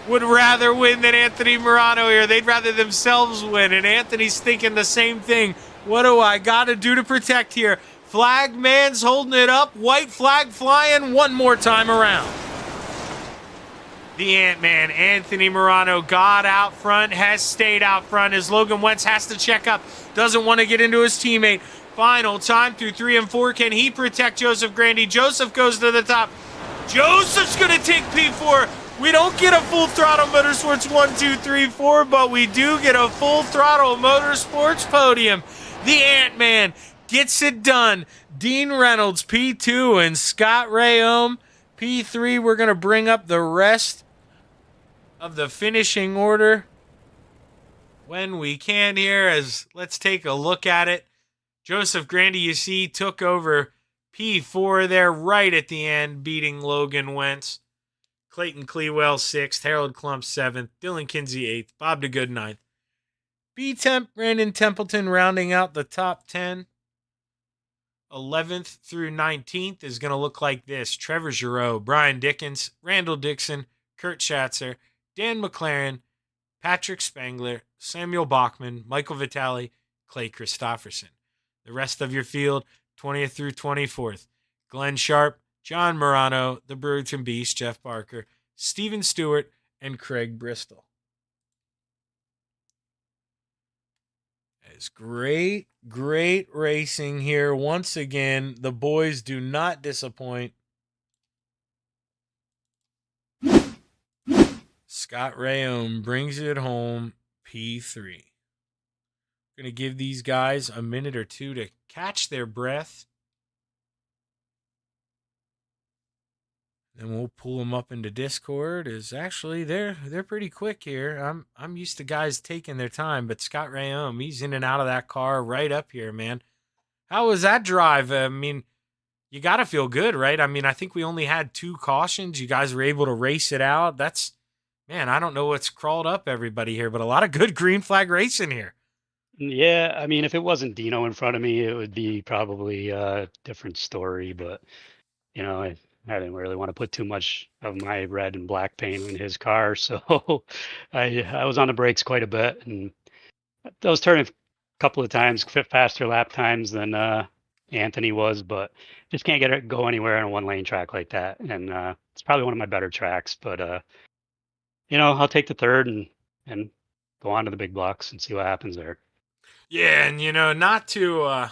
would rather win than Anthony Morano here. They'd rather themselves win, and Anthony's thinking the same thing. What do I got to do to protect here? Flag man's holding it up. White flag flying one more time around. The Ant-Man, Anthony Morano, got out front, has stayed out front as Logan Wentz has to check up. Doesn't want to get into his teammate. Final time through 3 and 4. Can he protect Joseph Grandy? Joseph goes to the top. Joseph's going to take P4. We don't get a Full Throttle Motorsports 1, 2, 3, 4, but we do get a Full Throttle Motorsports podium. The Ant-Man gets it done. Dean Reynolds, P2, and Scott Rayom, P3. We're going to bring up the rest of the finishing order when we can here, as let's take a look at it. Joseph Grandy, you see, took over P4 there right at the end, beating Logan Wentz. Clayton Clewell 6th, Harold Klump 7th, Dylan Kinsey 8th, Bob DeGood 9th, B Temp, Brandon Templeton rounding out the top 10. 11th through 19th is going to look like this: Trevor Giroux, Brian Dickens, Randall Dixon, Kurt Schatzer, Dan McLaren, Patrick Spangler, Samuel Bachman, Michael Vitale, Clay Christopherson. The rest of your field, 20th through 24th: Glenn Sharp, John Morano, the Brewington Beast, Jeff Barker, Steven Stewart, and Craig Bristol. It's great, great racing here. Once again, the boys do not disappoint. Scott Rayom brings it home, P3. Going to give these guys a minute or two to catch their breath. Then we'll pull them up into Discord. Is actually they're pretty quick here. I'm used to guys taking their time, but Scott Rayom, he's in and out of that car right up here, man. How was that drive? I mean, you got to feel good, right? I mean, I think we only had 2 cautions. You guys were able to race it out. That's, man, I don't know what's crawled up everybody here, but a lot of good green flag racing here. Yeah, I mean, if it wasn't Dino in front of me, it would be probably a different story. But I didn't really want to put too much of my red and black paint in his car, so I was on the brakes quite a bit, and I was turning a couple of times, faster lap times than Anthony was, but just can't get it go anywhere on a 1-lane track like that. And it's probably one of my better tracks, but I'll take the third and go on to the big blocks and see what happens there. Yeah, and not to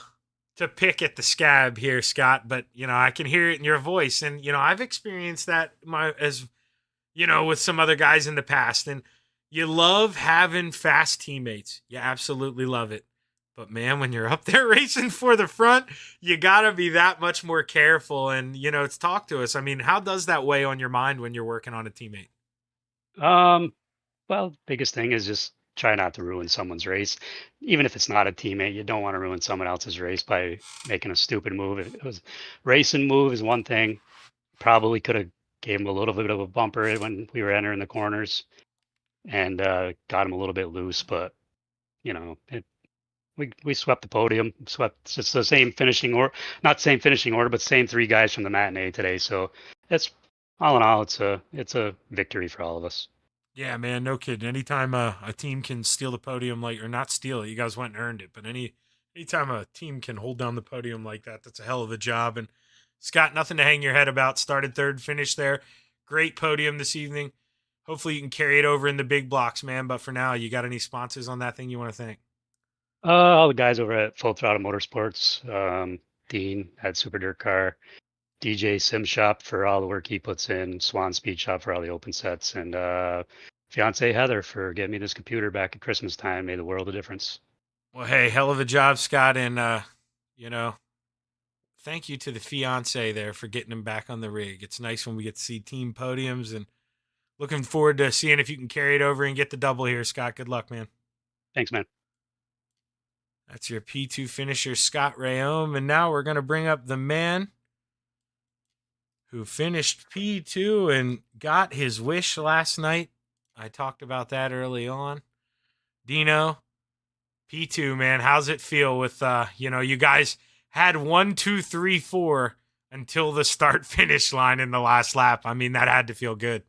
pick at the scab here, Scott, but I can hear it in your voice, and I've experienced that with some other guys in the past, and you love having fast teammates. You absolutely love it. But man, when you're up there racing for the front, you gotta be that much more careful. And it's talk to us. I mean, how does that weigh on your mind when you're working on a teammate? Well, biggest thing is just try not to ruin someone's race. Even if it's not a teammate, you don't want to ruin someone else's race by making a stupid move. If it was racing move is one thing. Probably could have gave him a little bit of a bumper when we were entering the corners and got him a little bit loose. But, we swept the podium, swept just the same finishing order, not same finishing order, but same 3 guys from the matinee today. So it's all in all, it's a victory for all of us. Yeah, man, no kidding. Anytime a team can steal the podium, or not steal it, you guys went and earned it. But anytime a team can hold down the podium like that, that's a hell of a job. And Scott, nothing to hang your head about. Started third, finished there. Great podium this evening. Hopefully you can carry it over in the big blocks, man. But for now, you got any sponsors on that thing you want to thank? All the guys over at Full Throttle Motorsports, Dean at Super Dirt Car, DJ Sim Shop for all the work he puts in, Swan Speed Shop for all the open sets, and fiance Heather for getting me this computer back at Christmas time. Made the world of difference. Well, hey, hell of a job, Scott, and thank you to the fiance there for getting him back on the rig. It's nice when we get to see team podiums, and looking forward to seeing if you can carry it over and get the double here, Scott. Good luck, man. Thanks, man. That's your P2 finisher, Scott Rayom, and now we're going to bring up the man who finished P2 and got his wish last night. I talked about that early on. Dino, P2, man, how's it feel with, you guys had 1, 2, 3, 4 until the start-finish line in the last lap. I mean, that had to feel good.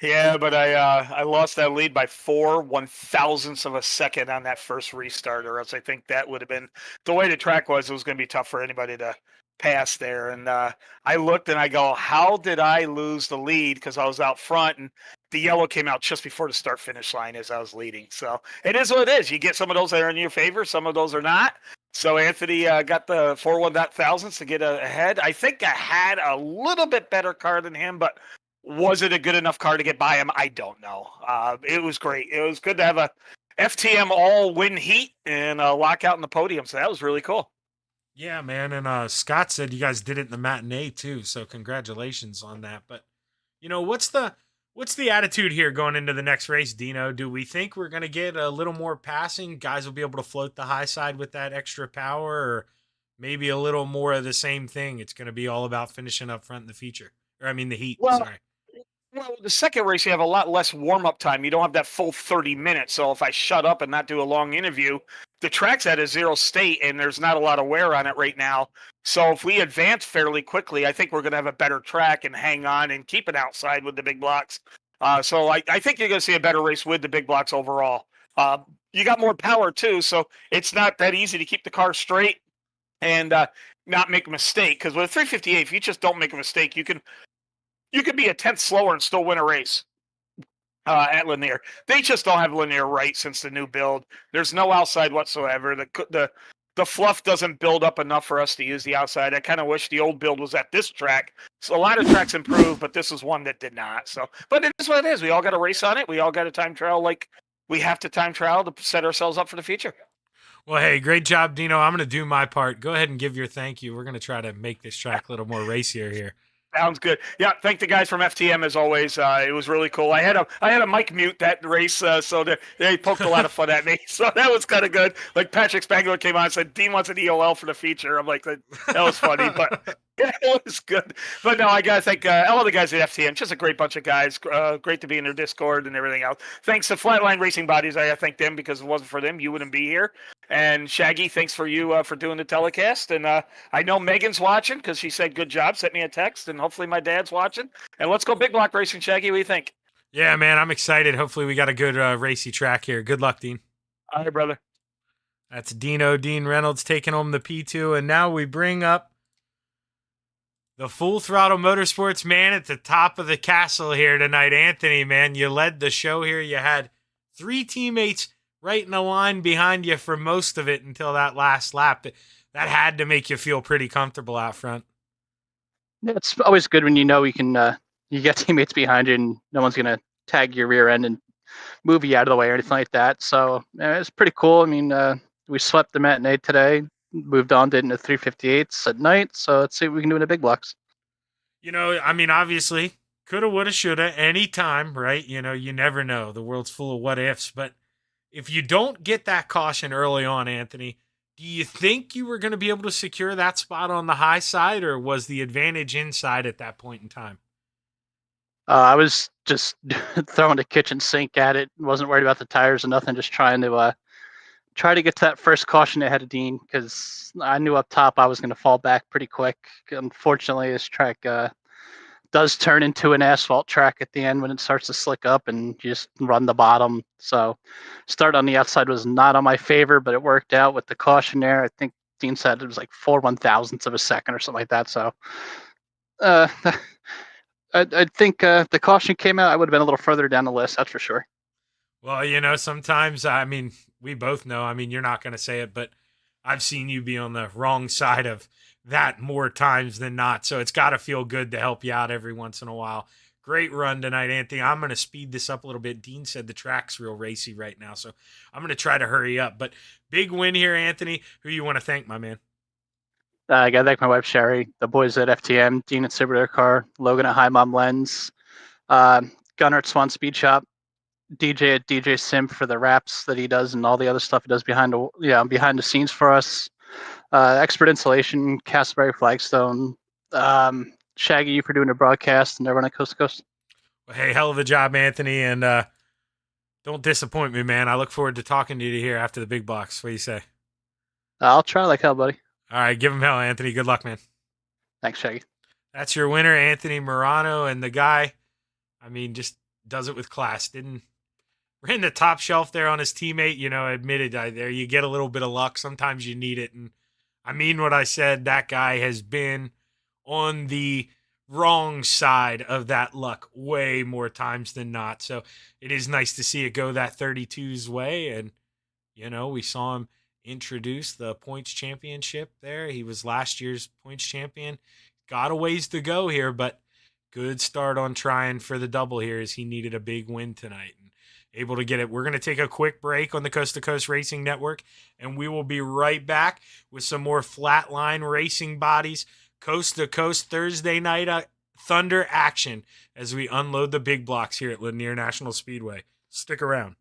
Yeah, but I lost that lead by 4/1000ths of a second on that first restart, or else I think that would have been the way the track was. It was going to be tough for anybody to pass there. And I looked and I go, how did I lose the lead? Because I was out front and the yellow came out just before the start finish line as I was leading. So it is what it is. You get some of those that are in your favor, some of those are not. So Anthony got the 4/1000ths to get ahead. I think I had a little bit better car than him, but was it a good enough car to get by him? I don't know. It was great. It was good to have a FTM all win heat and lock out in the podium. So that was really cool. Yeah, man. And Scott said you guys did it in the matinee too. So congratulations on that. But what's the attitude here going into the next race, Dino? Do we think we're going to get a little more passing? Guys will be able to float the high side with that extra power, or maybe a little more of the same thing? It's going to be all about finishing up front in the feature. Or I mean the heat. Well, sorry. Well, the second race, you have a lot less warm-up time. You don't have that full 30 minutes. So if I shut up and not do a long interview, the track's at a zero state, and there's not a lot of wear on it right now. So if we advance fairly quickly, I think we're going to have a better track and hang on and keep it outside with the big blocks. So I think you're going to see a better race with the big blocks overall. You got more power, too, so it's not that easy to keep the car straight and not make a mistake. Because with a 358, if you just don't make a mistake, you can be a tenth slower and still win a race at Lanier. They just don't have Lanier right since the new build. There's no outside whatsoever. The fluff doesn't build up enough for us to use the outside. I kind of wish the old build was at this track. So a lot of tracks improved, but this is one that did not. So, but it is what it is. We all got a race on it. We all got a time trial like we have to time trial to set ourselves up for the future. Well, hey, great job, Dino. I'm going to do my part. Go ahead and give your thank you. We're going to try to make this track a little more racier here. Sounds good. Yeah, thank the guys from FTM as always. It was really cool. I had a mic mute that race, so they poked a lot of fun at me. So that was kind of good. Like Patrick Spangler came on and said, Dean wants an EOL for the feature. I'm like, that was funny, but yeah, it was good. But no, I got to thank all of the guys at FTM. Just a great bunch of guys. Great to be in their Discord and everything else. Thanks to Flatline Racing Bodies. I thank them because if it wasn't for them, you wouldn't be here. And Shaggy, thanks for you for doing the telecast. And I know Megan's watching because she said good job. Sent me a text, and hopefully my dad's watching. And let's go big block racing, Shaggy. What do you think? Yeah, man, I'm excited. Hopefully we got a good racy track here. Good luck, Dean. All right, brother. That's Dean Reynolds taking home the P2. And now we bring up the Full Throttle Motorsports man at the top of the castle here tonight. Anthony, man, you led the show here. You had 3 teammates right in the line behind you for most of it until that last lap. That had to make you feel pretty comfortable out front. Yeah, it's always good when you know you can you get teammates behind you and no one's gonna tag your rear end and move you out of the way or anything like that. So it's pretty cool. I mean, we swept the matinee today, moved on, did it in the 358s at night. So let's see what we can do in the big blocks. You know, I mean, obviously, coulda, woulda, shoulda, anytime, right? You know, you never know. The world's full of what ifs, but if you don't get that caution early on, Anthony, do you think you were going to be able to secure that spot on the high side, or was the advantage inside at that point in time? I was just throwing the kitchen sink at it. Wasn't worried about the tires or nothing. Just trying to get to that first caution ahead of Dean because I knew up top I was going to fall back pretty quick. Unfortunately, this track does turn into an asphalt track at the end when it starts to slick up and you just run the bottom. So start on the outside was not on my favor, but it worked out with the caution there. I think Dean said it was like 4/1000ths of a second or something like that. So I think the caution came out, I would have been a little further down the list, that's for sure. Well, you know, sometimes, I mean, we both know, I mean, you're not going to say it, but I've seen you be on the wrong side of that more times than not. So it's got to feel good to help you out every once in a while. Great run tonight, Anthony. I'm going to speed this up a little bit. Dean said the track's real racy right now, so I'm going to try to hurry up. But big win here, Anthony. Who you want to thank, my man? I got to thank my wife, Sherry, the boys at FTM, Dean at Silver Car, Logan at High Mom Lens, Gunnar at Swan Speed Shop, DJ at DJ Sim for the raps that he does and all the other stuff he does behind the scenes for us. Expert Insulation, Castleberry Flagstone, Shaggy, you for doing the broadcast and everyone at Coast to Coast. Well, hey, hell of a job, Anthony, and don't disappoint me, man. I look forward to talking to you here after the big box. What do you say? I'll try like hell, buddy. All right, give him hell, Anthony. Good luck, man. Thanks, Shaggy. That's your winner, Anthony Morano, and the guy, I mean, just does it with class. Ran the top shelf there on his teammate, you know, admitted there you get a little bit of luck. Sometimes you need it, and I mean what I said. That guy has been on the wrong side of that luck way more times than not. So it is nice to see it go that 32's way. And, you know, we saw him introduce the points championship there. He was last year's points champion. Got a ways to go here, but good start on trying for the double here as he needed a big win tonight. And able to get it. We're going to take a quick break on the Coast to Coast Racing Network, and we will be right back with some more Flatline Racing Bodies Coast to Coast Thursday night Thunder action as we unload the big blocks here at Lanier National Speedway. Stick around.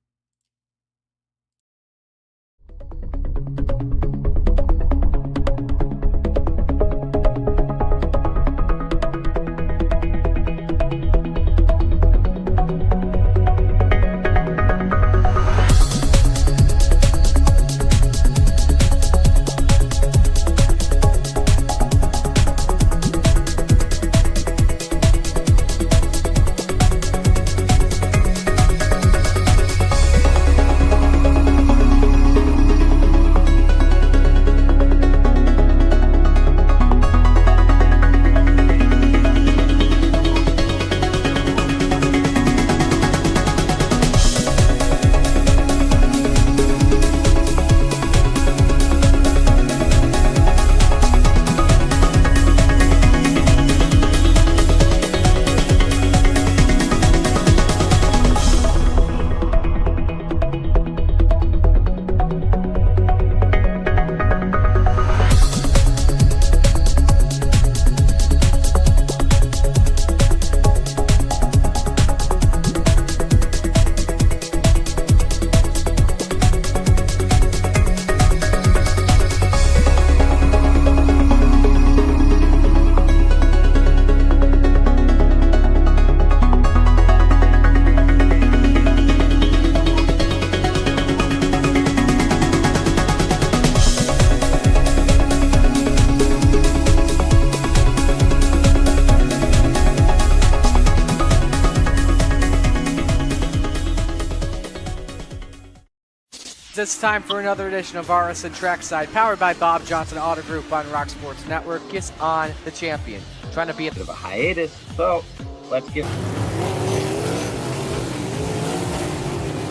it's time for another edition of RSN Trackside, powered by Bob Johnson Auto Group on Rock Sports Network. Gets on the champion, trying to be a bit of a hiatus, so let's get...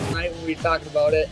Tonight we'll be talking about it.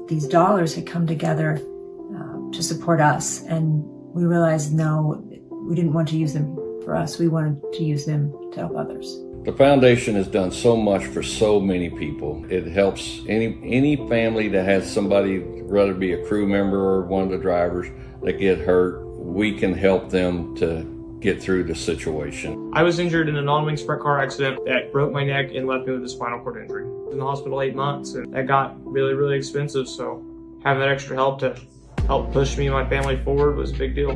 These dollars had come together to support us, and we realized, no, we didn't want to use them for us. We wanted to use them to help others. The foundation has done so much for so many people. It helps any family that has somebody, whether it be a crew member or one of the drivers, that get hurt. We can help them to get through the situation. I was injured in a non-wing sprint car accident that broke my neck and left me with a spinal cord injury. I was in the hospital 8 months, and that got really, really expensive, so having that extra help to help push me and my family forward was a big deal.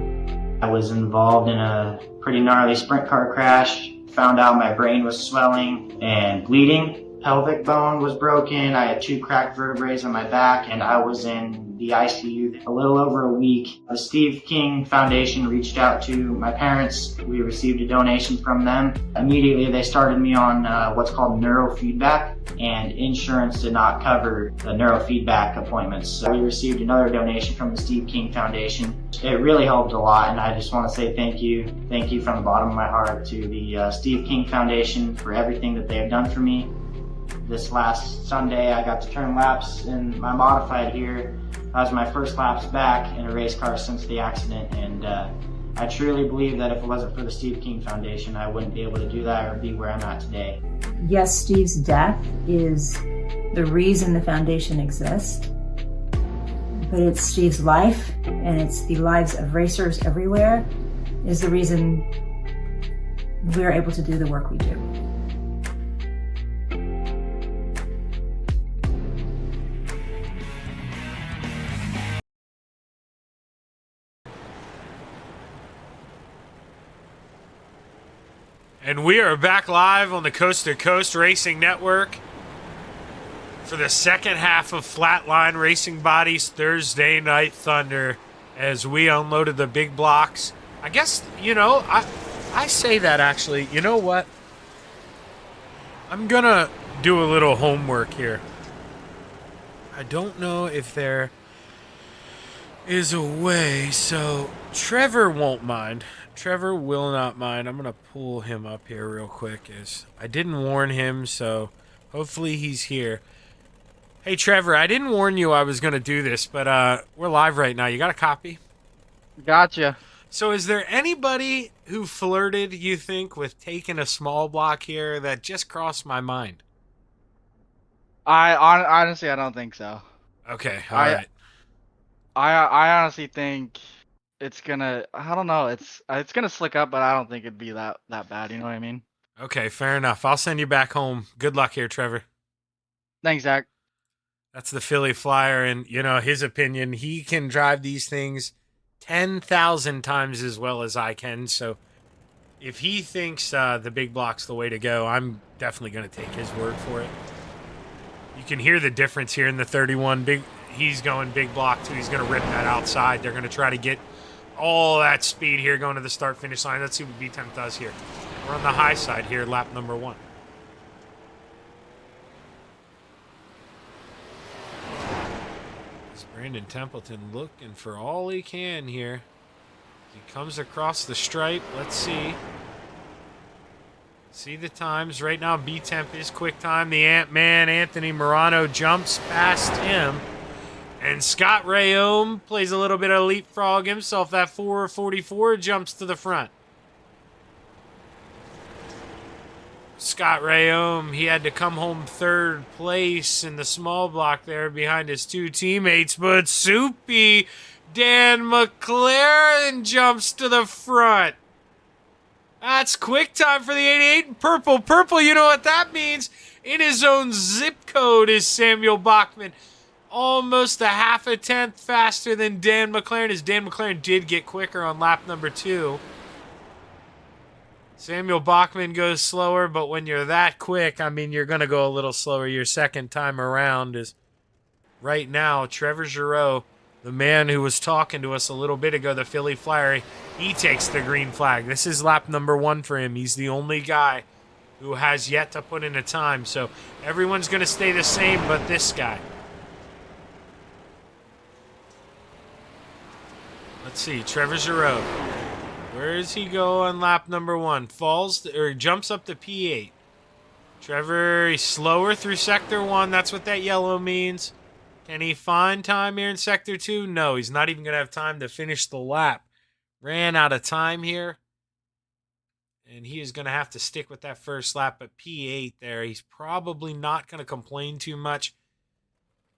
I was involved in a pretty gnarly sprint car crash. Found out my brain was swelling and bleeding. Pelvic bone was broken. I had 2 cracked vertebrae on my back, and I was in the ICU a little over a week. The Steve King Foundation reached out to my parents. We received a donation from them. Immediately they started me on what's called neurofeedback, and insurance did not cover the neurofeedback appointments. So we received another donation from the Steve King Foundation. It really helped a lot, and I just want to say thank you. Thank you from the bottom of my heart to the Steve King Foundation for everything that they have done for me. This last Sunday, I got to turn laps in my modified here. That was my first laps back in a race car since the accident, and I truly believe that if it wasn't for the Steve King Foundation, I wouldn't be able to do that or be where I'm at today. Yes, Steve's death is the reason the foundation exists, but it's Steve's life, and it's the lives of racers everywhere, is the reason we're able to do the work we do. And we are back live on the Coast to Coast Racing Network for the second half of Flatline Racing Bodies Thursday Night Thunder as we unloaded the big blocks. I guess, I say that actually. You know what? I'm going to do a little homework here. I don't know if there is a way, so Trevor won't mind. Trevor will not mind. I'm going to pull him up here real quick. As I didn't warn him, so hopefully he's here. Hey, Trevor, I didn't warn you I was going to do this, but we're live right now. You got a copy? Gotcha. So is there anybody who flirted, you think, with taking a small block here that just crossed my mind? Honestly, I don't think so. Okay, all right. I honestly think it's gonna. I don't know. It's gonna slick up, but I don't think it'd be that bad. You know what I mean? Okay, fair enough. I'll send you back home. Good luck here, Trevor. Thanks, Zach. That's the Philly Flyer, and his opinion. He can drive these things 10,000 times as well as I can. So if he thinks the big block's the way to go, I'm definitely going to take his word for it. You can hear the difference here in the 31. He's going big block too. He's going to rip that outside. They're going to try to get all that speed here going to the start-finish line. Let's see what B-Temp does here. We're on the high side here, lap number 1. Is Brandon Templeton looking for all he can here. He comes across the stripe. Let's see. See the times. Right now, B-Temp is quick time. The Ant-Man, Anthony Morano, jumps past him. And Scott Rayome plays a little bit of leapfrog himself. That 4:44 jumps to the front. Scott Rayome, he had to come home 3rd place in the small block there behind his 2 teammates. But Soupy Dan McLaren jumps to the front. That's quick time for the 88. Purple. Purple, you know what that means. In his own zip code is Samuel Bachman. Almost a half a tenth faster than Dan McLaren, as Dan McLaren did get quicker on lap number 2. Samuel Bachman goes slower, but when you're that quick, I mean, you're going to go a little slower your second time around. Is right now, Trevor Giroux, the man who was talking to us a little bit ago, the Philly Flyer, he takes the green flag. This is lap number 1 for him. He's the only guy who has yet to put in a time. So everyone's going to stay the same but this guy. Let's see, Trevor Giroux. Where does he go on lap number 1? Jumps up to P8. Trevor, he's slower through sector 1. That's what that yellow means. Can he find time here in sector 2? No, he's not even going to have time to finish the lap. Ran out of time here. And he is going to have to stick with that first lap at P8 there. He's probably not going to complain too much.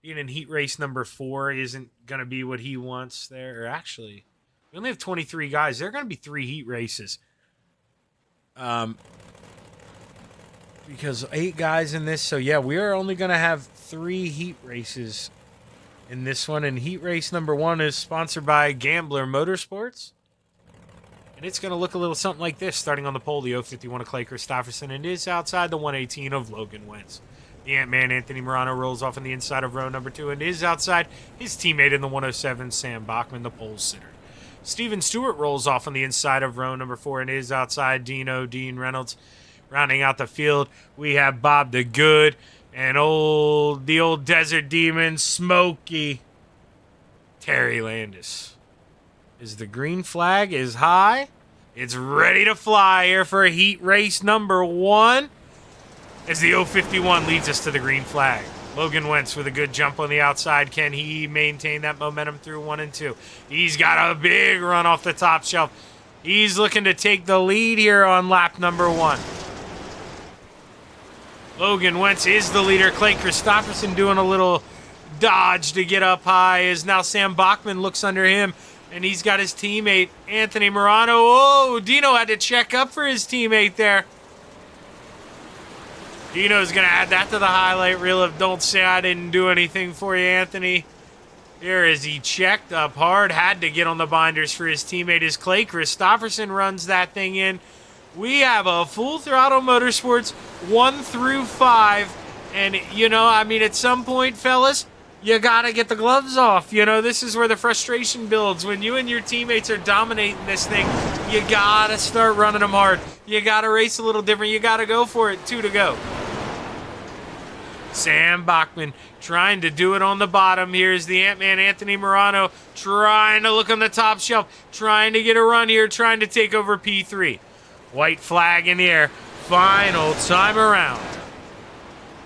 Being in heat race number 4 isn't going to be what he wants there. Or actually, we only have 23 guys. There are going to be 3 heat races. Because 8 guys in this. So, yeah, we are only going to have 3 heat races in this one. And heat race number 1 is sponsored by Gambler Motorsports. And it's going to look a little something like this. Starting on the pole, the 051 of Clay Christopherson. And is outside the 118 of Logan Wentz. The Ant-Man, Anthony Morano, rolls off on the inside of row number 2 and is outside his teammate in the 107, Sam Bachman, the pole sitter. Steven Stewart rolls off on the inside of row number 4 and is outside Dean Reynolds. Rounding out the field, we have Bob the Good and the old Desert Demon, Smokey, Terry Landis. As the green flag is high, it's ready to fly here for heat race number 1. As the 051 leads us to the green flag. Logan Wentz with a good jump on the outside. Can he maintain that momentum through 1 and 2? He's got a big run off the top shelf. He's looking to take the lead here on lap number 1. Logan Wentz is the leader. Clay Christopherson doing a little dodge to get up high as now Sam Bachman looks under him. And he's got his teammate, Anthony Morano. Oh, Dino had to check up for his teammate there. Dino's going to add that to the highlight reel of don't say I didn't do anything for you, Anthony. Here as he checked up hard, had to get on the binders for his teammate as Clay Christopherson runs that thing in. We have a full throttle motorsports 1 through 5. And, you know, I mean, at some point, fellas, you got to get the gloves off. You know, this is where the frustration builds. When you and your teammates are dominating this thing, you got to start running them hard. You got to race a little different. You got to go for it. 2 to go. Sam Bachman trying to do it on the bottom. Here's the Ant-Man, Anthony Morano, trying to look on the top shelf, trying to get a run here, trying to take over P3. White flag in the air. Final time around.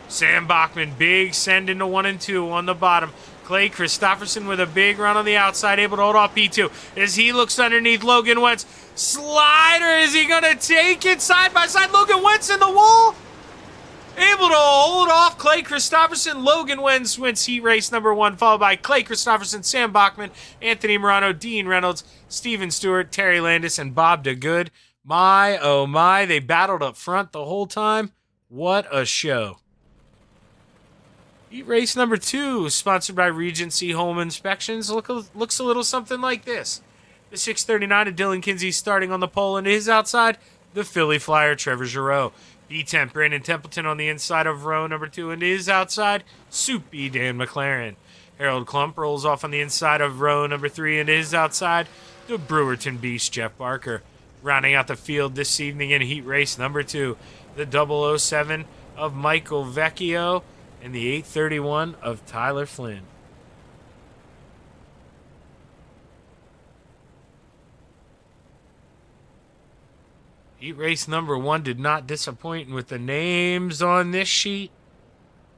Sam Bachman, big send into 1 and 2 on the bottom. Clay Christopherson with a big run on the outside, able to hold off P2. As he looks underneath Logan Wentz. Slider, is he going to take it side by side? Logan Wentz in the wall. Able to hold off Clay Christopherson. Logan Wentz wins heat race number 1, followed by Clay Christopherson, Sam Bachman, Anthony Morano, Dean Reynolds, Steven Stewart, Terry Landis, and Bob DeGood. My, oh my, they battled up front the whole time. What a show. Heat race number 2, sponsored by Regency Home Inspections, looks a little something like this. The 639 of Dylan Kinsey starting on the pole, and his outside, the Philly Flyer, Trevor Giroux. B-Temp, Brandon Templeton on the inside of row number 2, and his outside, Soupy Dan McLaren. Harold Klump rolls off on the inside of row number 3, and his outside, the Brewerton Beast, Jeff Barker. Rounding out the field this evening in heat race number 2, the 007 of Michael Vecchio and the 831 of Tyler Flynn. Heat race number 1 did not disappoint, and with the names on this sheet,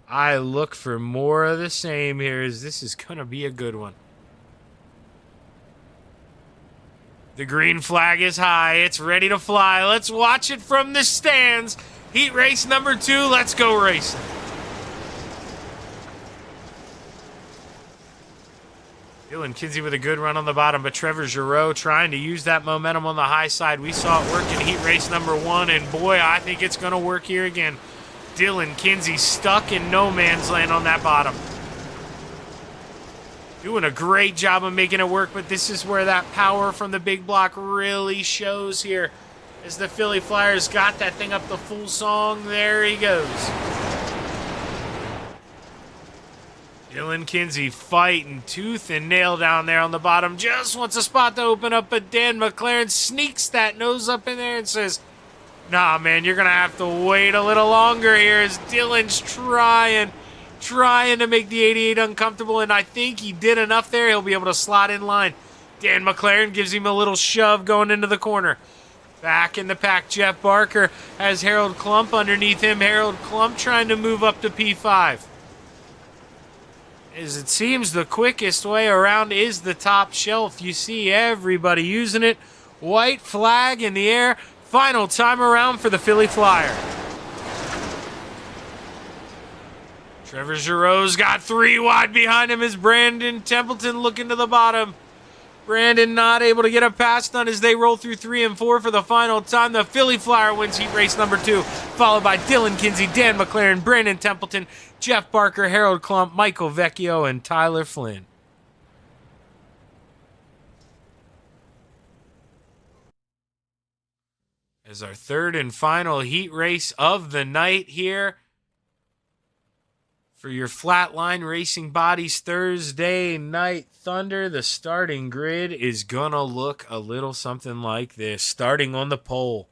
I look for more of the same here, as this is going to be a good one. The green flag is high. It's ready to fly. Let's watch it from the stands. Heat race number 2. Let's go racing. Dylan Kinsey with a good run on the bottom, but Trevor Giroux trying to use that momentum on the high side. We saw it work in heat race number 1, and boy, I think it's going to work here again. Dylan Kinsey stuck in no man's land on that bottom. Doing a great job of making it work, but this is where that power from the big block really shows here. As the Philly Flyers got that thing up the full song, there he goes. Dylan Kinsey fighting tooth and nail down there on the bottom. Just wants a spot to open up, but Dan McLaren sneaks that nose up in there and says, nah, man, you're going to have to wait a little longer here, as Dylan's trying to make the 88 uncomfortable, and I think he did enough there. He'll be able to slot in line. Dan McLaren gives him a little shove going into the corner. Back in the pack, Jeff Barker has Harold Klump underneath him. Harold Klump trying to move up to P5. As it seems the quickest way around is the top shelf. You see everybody using it. White flag in the air. Final time around for the Philly Flyer. Trevor Giroux's got 3 wide behind him as Brandon Templeton looking to the bottom. Brandon not able to get a pass done as they roll through 3 and 4 for the final time. The Philly Flyer wins heat race number 2, followed by Dylan Kinsey, Dan McLaren, Brandon Templeton, Jeff Barker, Harold Klump, Michael Vecchio, and Tyler Flynn. As our third and final heat race of the night here for your Flatline Racing Bodies Thursday Night Thunder, the starting grid is gonna look a little something like this. Starting on the pole,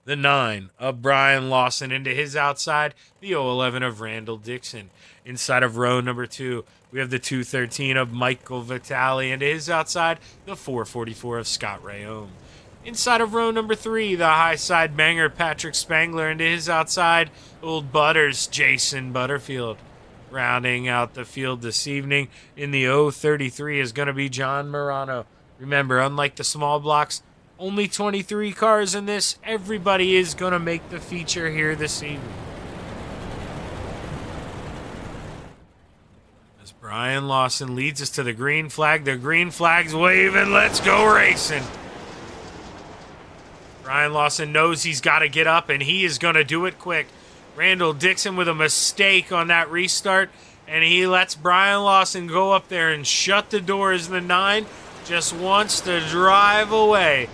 the 9 of Brian Lawson into his outside, the 011 of Randall Dixon. Inside of row number 2, we have the 213 of Michael Vitale into his outside, the 444 of Scott Rayome. Inside of row number 3, the high side banger Patrick Spangler into his outside, Old Butters, Jason Butterfield. Rounding out the field this evening in the 033 is going to be John Morano. Remember, unlike the small blocks, only 23 cars in this. Everybody is going to make the feature here this evening. As Brian Lawson leads us to the green flag. The green flag's waving. Let's go racing. Brian Lawson knows he's got to get up, and he is going to do it quick. Randall Dixon with a mistake on that restart, and he lets Brian Lawson go up there and shut the doors. The 9 just wants to drive away.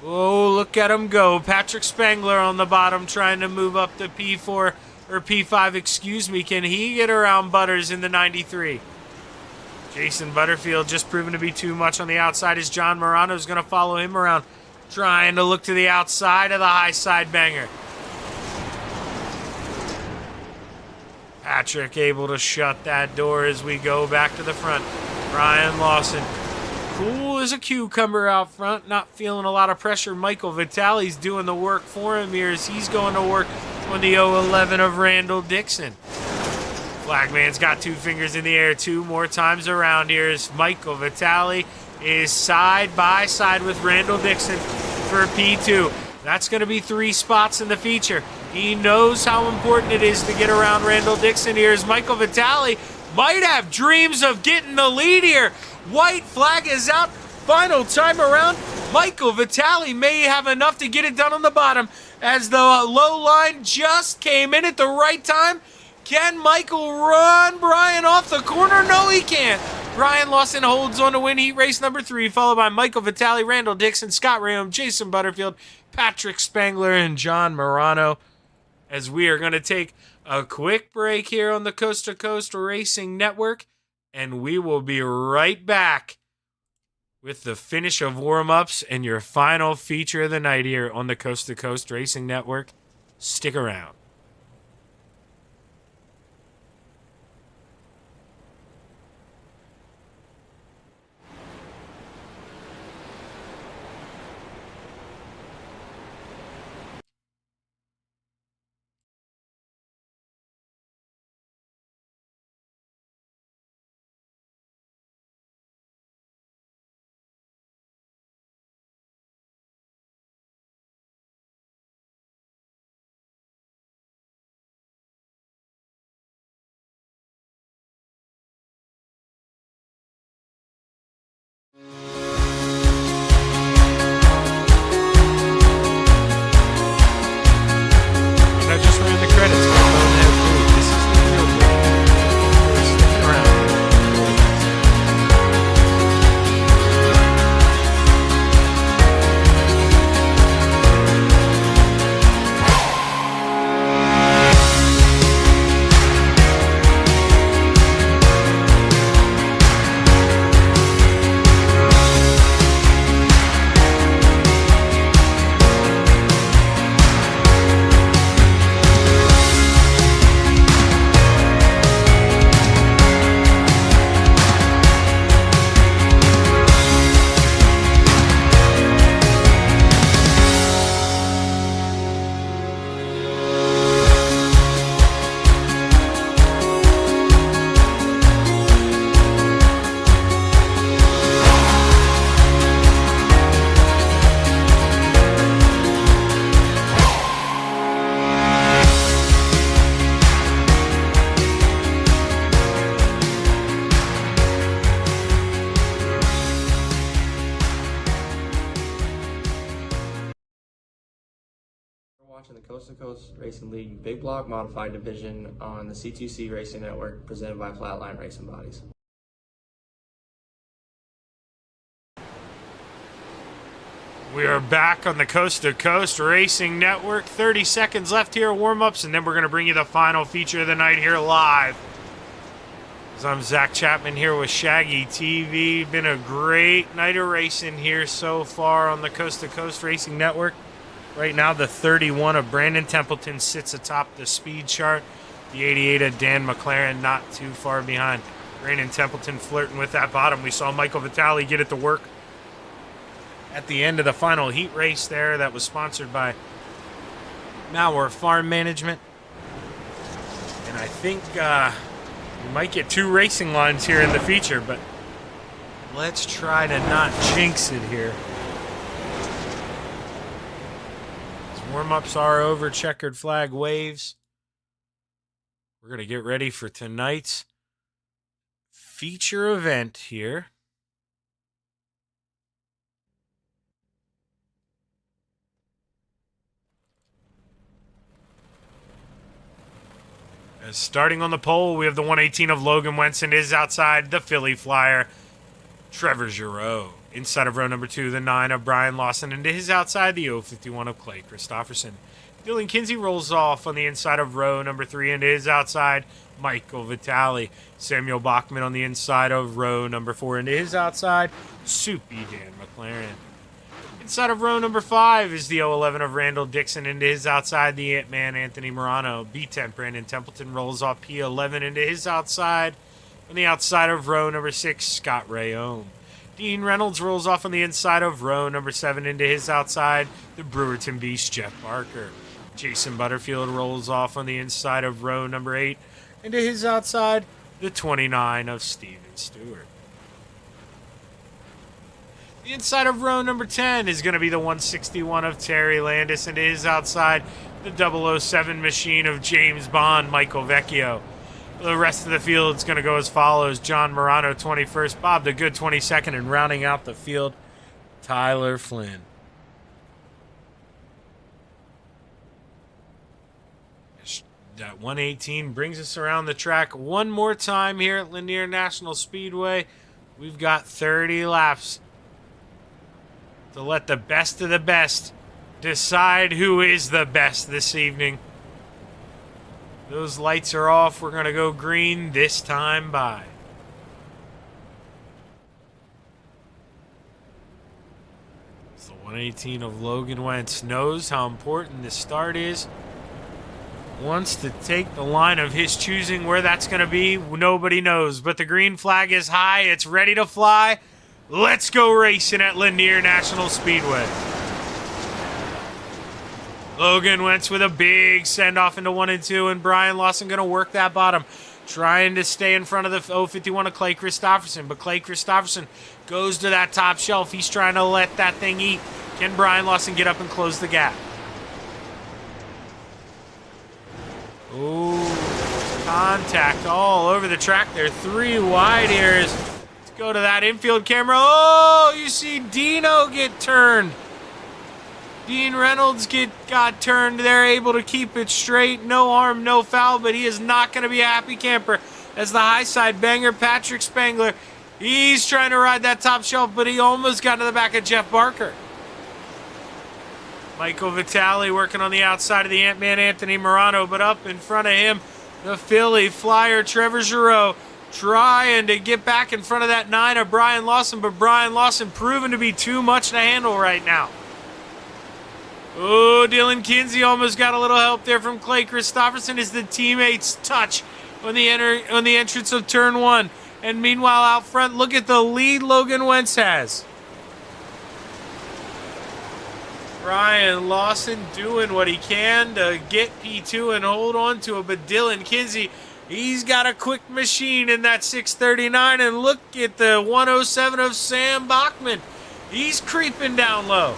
Oh, look at him go. Patrick Spangler on the bottom trying to move up to P4, or P5, excuse me. Can he get around Butters in the 93? Jason Butterfield just proven to be too much on the outside as John Morano's going to follow him around. Trying to look to the outside of the high side banger. Patrick able to shut that door as we go back to the front. Brian Lawson, cool as a cucumber out front, not feeling a lot of pressure. Michael Vitale's doing the work for him here as he's going to work on the 011 of Randall Dixon. Flagman's got 2 fingers in the air 2 more times around here as Michael Vitale is side by side with Randall Dixon for P2. That's going to be 3 spots in the feature. He knows how important it is to get around Randall Dixon here as Michael Vitale might have dreams of getting the lead here. White flag is out. Final time around. Michael Vitale may have enough to get it done on the bottom as the low line just came in at the right time. Can Michael run Brian off the corner? No, he can't. Brian Lawson holds on to win heat race number 3, followed by Michael Vitale, Randall Dixon, Scott Rayome, Jason Butterfield, Patrick Spangler, and John Morano. As we are going to take a quick break here on the Coast to Coast Racing Network. and we will be right back with the finish of warm-ups and your final feature of the night here on the Coast to Coast Racing Network. Stick around. I just ran the credits. But I don't have food. This is the real deal. Stick around. Watching the Coast to Coast Racing League Big Block Modified Division on the C2C Racing Network, presented by Flatline Racing Bodies. We are back on the Coast to Coast Racing Network. 30 seconds left here, warm-ups, and then we're going to bring you the final feature of the night here live. As I'm Zach Chapman here with Shaggy TV. Been a great night of racing here so far on the Coast to Coast Racing Network. Right now, the 31 of Brandon Templeton sits atop the speed chart. The 88 of Dan McLaren not too far behind. Brandon Templeton flirting with that bottom. We saw Michael Vitale get it to work at the end of the final heat race there that was sponsored by Malware Farm Management. And I think we might get 2 racing lines here in the feature, but let's try to not jinx it here. Warm-ups are over. Checkered flag waves. We're going to get ready for tonight's feature event here. As starting on the pole, we have the 118 of Logan Wentz and is outside the Philly Flyer, Trevor Giroux. Inside of row number 2, the 9 of Brian Lawson. And to his outside, the 051 of Clay Christopherson. Dylan Kinsey rolls off on the inside of row number 3. And to his outside, Michael Vitale. Samuel Bachman on the inside of row number 4. And to his outside, Soupy Dan McLaren. Inside of row number 5 is the 011 of Randall Dixon. And to his outside, the Ant-Man Anthony Morano. B10 Brandon Templeton rolls off P11. And to his outside, on the outside of row number 6, Scott Rayome. Dean Reynolds rolls off on the inside of row number 7 into his outside, the Brewerton Beast, Jeff Barker. Jason Butterfield rolls off on the inside of row number 8 into his outside, the 29 of Steven Stewart. The inside of row number 10 is going to be the 161 of Terry Landis, and to his outside, the 007 machine of James Bond, Michael Vecchio. The rest of the field is going to go as follows. John Morano, 21st. Bob the Good, 22nd. And rounding out the field, Tyler Flynn. That 118 brings us around the track one more time here at Lanier National Speedway. We've got 30 laps to let the best of the best decide who is the best this evening. Those lights are off. We're going to go green this time by. 118 of Logan Wentz knows how important this start is. Wants to take the line of his choosing. Where that's going to be, nobody knows. But the green flag is high. It's ready to fly. Let's go racing at Lanier National Speedway. Logan Wentz with a big send-off into 1 and 2, and Brian Lawson going to work that bottom, trying to stay in front of the 051 of Clay Christopherson. But Clay Christopherson goes to that top shelf. He's trying to let that thing eat. Can Brian Lawson get up and close the gap? Ooh, contact all over the track there. 3 wide here. Let's go to that infield camera. Oh, you see Dino get turned. Dean Reynolds got turned. They're able to keep it straight. No harm, no foul, but he is not going to be a happy camper as the high side banger, Patrick Spangler. He's trying to ride that top shelf, but he almost got to the back of Jeff Barker. Michael Vitale working on the outside of the Ant-Man, Anthony Morano, but up in front of him, the Philly Flyer, Trevor Giroux, trying to get back in front of that 9 of Brian Lawson, but Brian Lawson proven to be too much to handle right now. Oh, Dylan Kinsey almost got a little help there from Clay Christopherson as the teammates touch on the entrance of turn 1. And meanwhile, out front, look at the lead Logan Wentz has. Brian Lawson doing what he can to get P2 and hold on to it, but Dylan Kinsey, he's got a quick machine in that 639, and look at the 107 of Sam Bachman. He's creeping down low.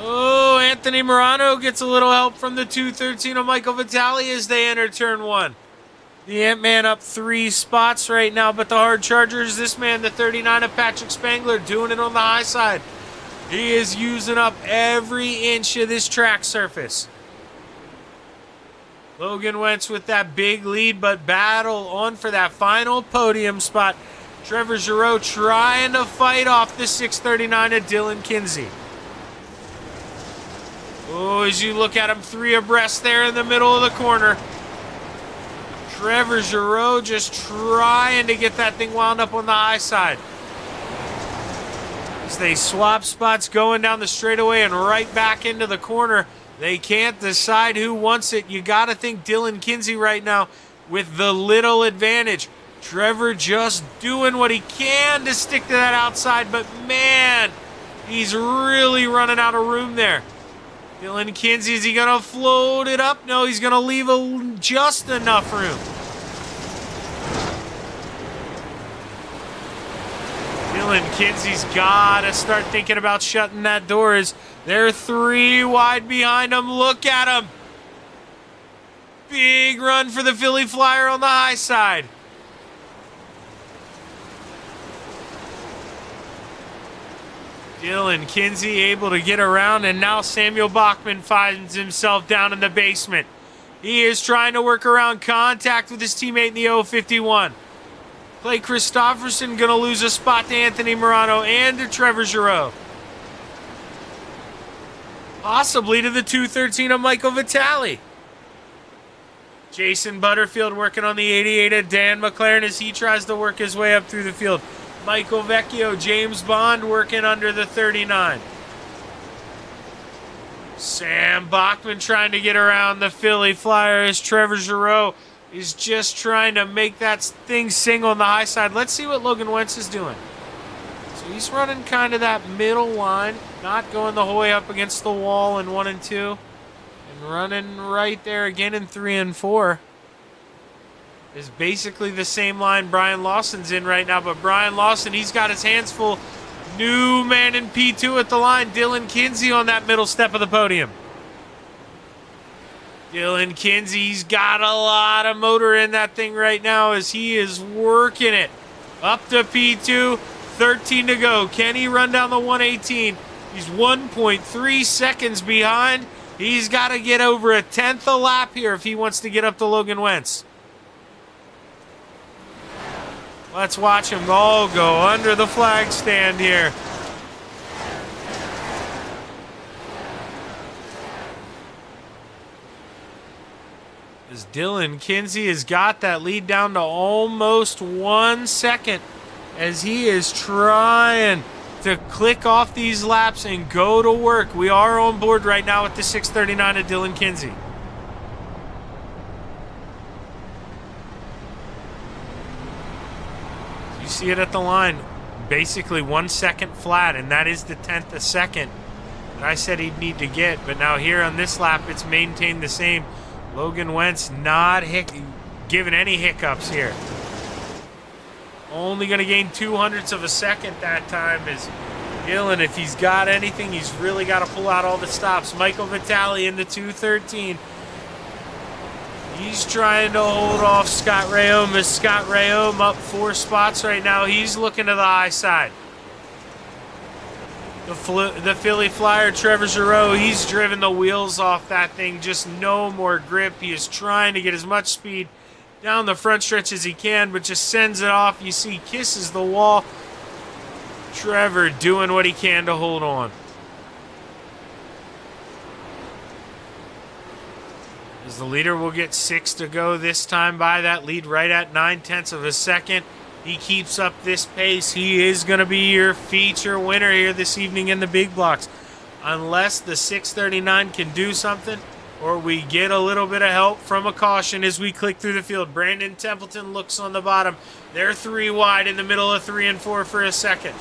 Oh, Anthony Morano gets a little help from the 213 of Michael Vitale as they enter turn 1. The Ant-Man up 3 spots right now, but the hard chargers, this man, the 39 of Patrick Spangler, doing it on the high side. He is using up every inch of this track surface. Logan Wentz with that big lead, but battle on for that final podium spot. Trevor Giroux trying to fight off the 639 of Dylan Kinsey. Oh, as you look at him, 3 abreast there in the middle of the corner. Trevor Giroux just trying to get that thing wound up on the high side. As they swap spots going down the straightaway and right back into the corner. They can't decide who wants it. You got to think Dylan Kinsey right now with the little advantage. Trevor just doing what he can to stick to that outside, but man, he's really running out of room there. Dylan Kinsey, is he going to float it up? No, he's going to leave just enough room. Dylan Kinsey's got to start thinking about shutting that door. They're 3 wide behind him. Look at him. Big run for the Philly Flyer on the high side. Dylan Kinsey able to get around, and now Samuel Bachman finds himself down in the basement. He is trying to work around contact with his teammate in the 051. Clay Christopherson going to lose a spot to Anthony Morano and to Trevor Giroux. Possibly to the 213 of Michael Vitale. Jason Butterfield working on the 88 of Dan McLaren as he tries to work his way up through the field. Michael Vecchio, James Bond working under the 39. Sam Bachman trying to get around the Philly Flyer as Trevor Giroux is just trying to make that thing sing on the high side. Let's see what Logan Wentz is doing. So he's running kind of that middle line, not going the whole way up against the wall in 1 and 2, and running right there again in 3 and 4. Is basically the same line Brian Lawson's in right now, but Brian Lawson, he's got his hands full. New man in P2 at the line, Dylan Kinsey on that middle step of the podium. Dylan Kinsey's got a lot of motor in that thing right now as he is working it. Up to P2, 13 to go. Can he run down the 118? He's 1.3 seconds behind. He's got to get over a 10th a lap here if he wants to get up to Logan Wentz. Let's watch them all go under the flag stand here. As Dylan Kinsey has got that lead down to almost 1 second. as he is trying to click off these laps and go to work. We are on board right now with the 6:39 of Dylan Kinsey. You see it at the line. Basically 1 second flat, and that is the 10th a second that I said he'd need to get. But now here on this lap, it's maintained the same. Logan Wentz not giving any hiccups here. Only going to gain 200ths of a second that time is Dylan. If he's got anything, he's really got to pull out all the stops. Michael Vitale in the 2:13. He's trying to hold off Scott Rayom. As Scott Rayom up 4 spots right now, he's looking to the high side. The Philly Flyer, Trevor Giroux, he's driven the wheels off that thing. Just no more grip. He is trying to get as much speed down the front stretch as he can, but just sends it off. You see, kisses the wall. Trevor doing what he can to hold on. As the leader will get 6 to go this time by that lead right at 9/10 of a second. He keeps up this pace. He is going to be your feature winner here this evening in the big blocks. Unless the 6:39 can do something, or we get a little bit of help from a caution as we click through the field. Brandon Templeton looks on the bottom. They're 3 wide in the middle of 3 and 4 for a second.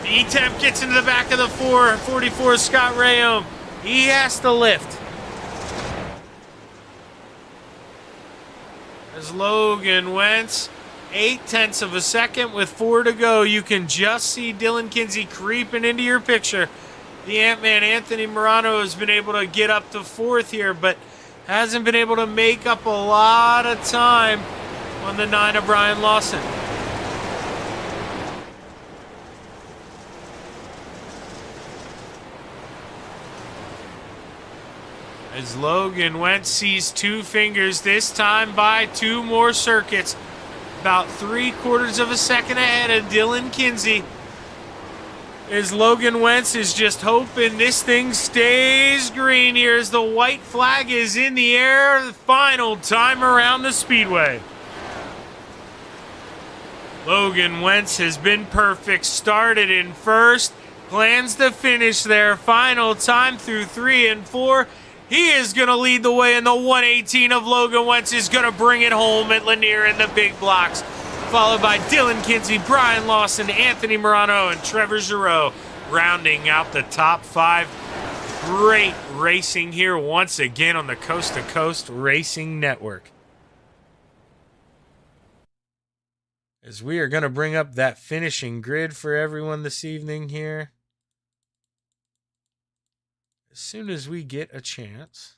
E-Temp gets into the back of the 444, Scott Rayom. He has to lift. As Logan Wentz, 0.8 of a second with 4 to go. You can just see Dylan Kinsey creeping into your picture. The Ant-Man, Anthony Morano, has been able to get up to 4th here, but hasn't been able to make up a lot of time on the 9 of Brian Lawson. As Logan Wentz sees 2 fingers, this time by 2 more circuits. About 3/4 of a second ahead of Dylan Kinsey. As Logan Wentz is just hoping this thing stays green here as the white flag is in the air. The final time around the speedway. Logan Wentz has been perfect. Started in first, plans to finish there. Final time through 3 and 4. He is going to lead the way, and the 118 of Logan Wentz is going to bring it home at Lanier in the big blocks. Followed by Dylan Kinsey, Brian Lawson, Anthony Morano, and Trevor Giroux, rounding out the top 5. Great racing here once again on the Coast to Coast Racing Network. As we are going to bring up that finishing grid for everyone this evening here. As soon as we get a chance.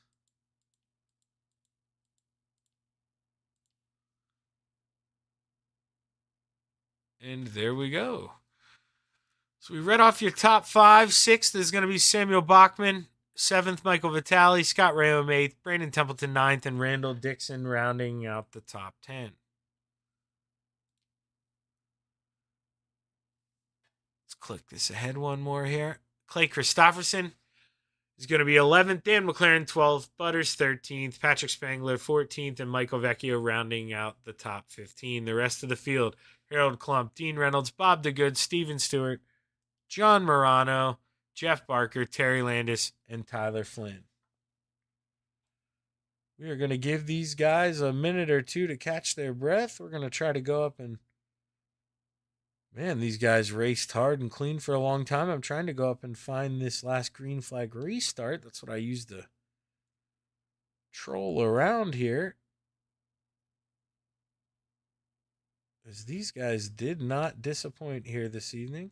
And there we go. So we read off your top 5. 6th is going to be Samuel Bachman. 7th, Michael Vitale. Scott Rayom 8th. Brandon Templeton 9th. And Randall Dixon rounding out the top 10. Let's click this ahead one more here. Clay Christopherson is going to be 11th. Dan McLaren 12th. Butters 13th. Patrick Spangler 14th. And Michael Vecchio rounding out the top 15. The rest of the field: Harold Klump, Dean Reynolds, Bob DeGood, Steven Stewart, John Morano, Jeff Barker, Terry Landis, and Tyler Flynn. We are going to give these guys a minute or two to catch their breath. We're going to try to go up and... Man, these guys raced hard and clean for a long time. I'm trying to go up and find this last green flag restart. That's what I used to troll around here. As these guys did not disappoint here this evening.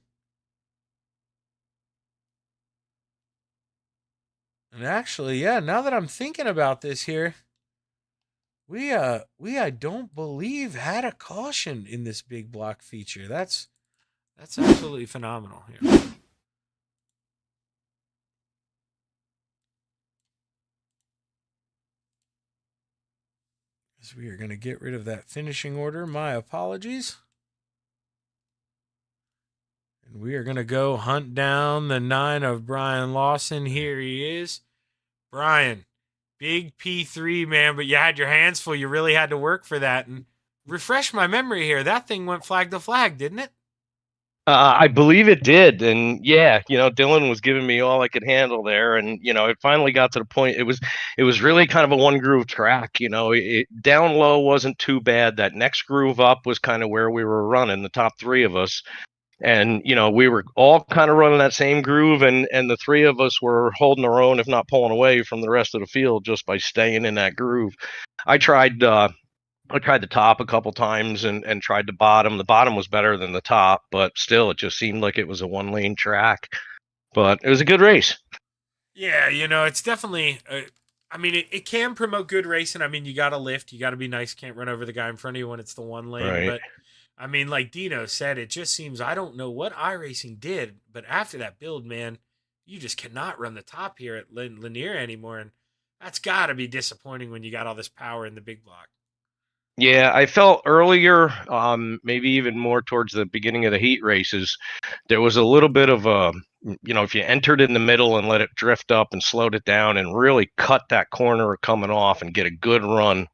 And actually, yeah, now that I'm thinking about this here, we I don't believe had a caution in this big block feature. That's absolutely phenomenal here. As we are going to get rid of that finishing order. My apologies. And we are going to go hunt down the 9 of Brian Lawson. Here he is. Brian, Big P3, man, but you had your hands full. You really had to work for that. And refresh my memory here. That thing went flag to flag, didn't it? I believe it did, and yeah, Dylan was giving me all I could handle there, and it finally got to the point. It was really kind of a one groove track. Down low wasn't too bad. That next groove up was kind of where we were running, the top three of us, and we were all kind of running that same groove, and the three of us were holding our own, if not pulling away from the rest of the field, just by staying in that groove. I tried. I tried the top a couple times and tried the bottom. The bottom was better than the top, but still, it just seemed like it was a one-lane track. But it was a good race. Yeah, it's definitely. I mean, it can promote good racing. I mean, you got to lift, you got to be nice, can't run over the guy in front of you when it's the one lane. Right. But I mean, like Dino said, it just seems I don't know what iRacing did, but after that build, man, you just cannot run the top here at Lanier anymore, and that's got to be disappointing when you got all this power in the big block. Yeah, I felt earlier, maybe even more towards the beginning of the heat races, there was a little bit of a, if you entered in the middle and let it drift up and slowed it down and really cut that corner coming off and get a good run,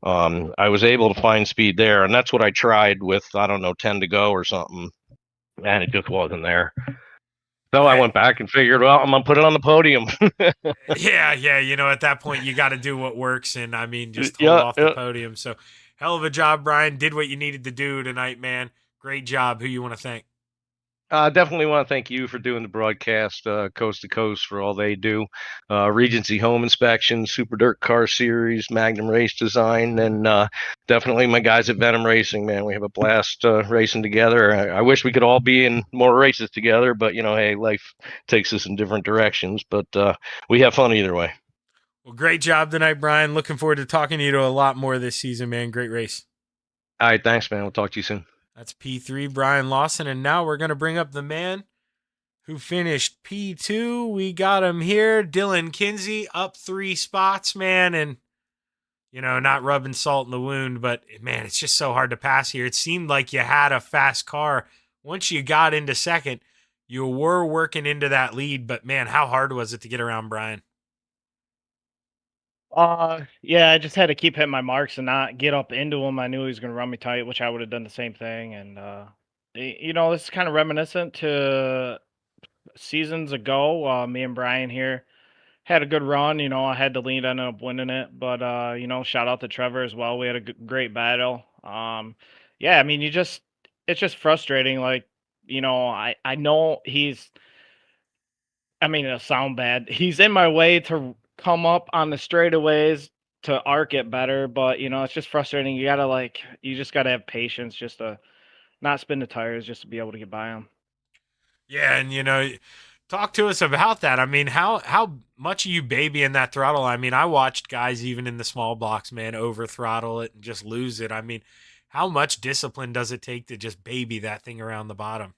I was able to find speed there. And that's what I tried with, I don't know, 10 to go or something. And it just wasn't there. So I went back and figured, well, I'm going to put it on the podium. Yeah. At that point, you got to do what works. And I mean, just hold off the podium. So hell of a job, Brian. Did what you needed to do tonight, man. Great job. Who you want to thank? Definitely want to thank you for doing the broadcast, coast to coast, for all they do. Regency Home Inspection, Super Dirt Car Series, Magnum Race Design, and definitely my guys at Venom Racing, man. We have a blast racing together. I wish we could all be in more races together, but, hey, life takes us in different directions. But we have fun either way. Well, great job tonight, Brian. Looking forward to talking to you to a lot more this season, man. Great race. All right, thanks, man. We'll talk to you soon. That's P3, Brian Lawson. And now we're going to bring up the man who finished P2. We got him here. Dylan Kinsey, up 3 spots, man. And, not rubbing salt in the wound, but, man, it's just so hard to pass here. It seemed like you had a fast car. Once you got into second, you were working into that lead. But, man, how hard was it to get around Brian? Yeah, I just had to keep hitting my marks and not get up into him. I knew he was going to run me tight, which I would have done the same thing. And, this is kind of reminiscent to seasons ago. Me and Brian here had a good run. I had the lead, ended up winning it. But, shout out to Trevor as well. We had a great battle. Yeah, I mean, it's just frustrating. Like, I know it'll sound bad. He's in my way to come up on the straightaways to arc it better, but it's just frustrating. You just gotta have patience just to not spin the tires just to be able to get by them. Yeah, and talk to us about that. I mean, how much are you babying that throttle? I mean, I watched guys even in the small blocks, man, over throttle it and just lose it. I mean, how much discipline does it take to just baby that thing around the bottom?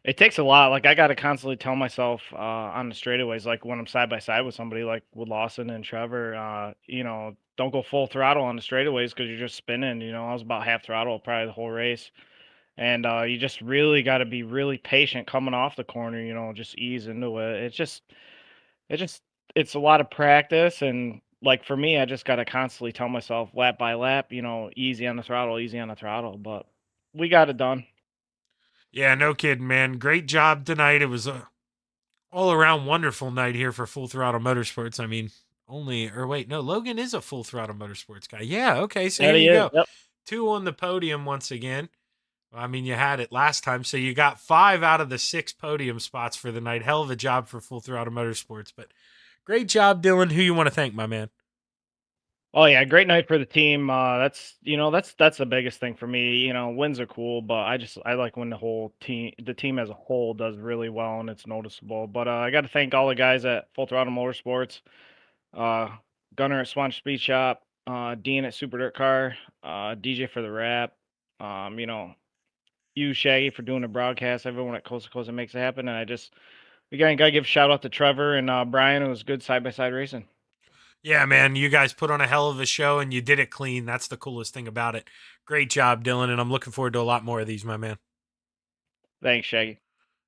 It takes a lot. Like I got to constantly tell myself on the straightaways, like when I'm side by side with somebody like with Lawson and Trevor, don't go full throttle on the straightaways because you're just spinning. I was about half throttle probably the whole race, and you just really got to be really patient coming off the corner. Just ease into it. It's a lot of practice, and like for me, I just got to constantly tell myself lap by lap, easy on the throttle, easy on the throttle. But we got it done. Yeah, no kidding, man. Great job tonight. It was a all-around wonderful night here for Full Throttle Motorsports. I mean, Logan is a Full Throttle Motorsports guy. Yeah, okay, so here you go. Yep. 2 on the podium once again. I mean, you had it last time, so you got 5 out of the 6 podium spots for the night. Hell of a job for Full Throttle Motorsports, but great job, Dylan. Who you want to thank, my man? Oh yeah, great night for the team. That's the biggest thing for me. Wins are cool, but I like when the team as a whole does really well and it's noticeable. But I got to thank all the guys at Full Throttle Motorsports, Gunner at Swan Speed Shop, Dean at Super Dirt Car, DJ for the rap, you Shaggy for doing the broadcast, everyone at Coast to Coast that makes it happen, and we gotta give a shout out to Trevor and Brian. It was good side by side racing. Yeah, man, you guys put on a hell of a show, and you did it clean. That's the coolest thing about it. Great job, Dylan, and I'm looking forward to a lot more of these, my man. Thanks, Shaggy.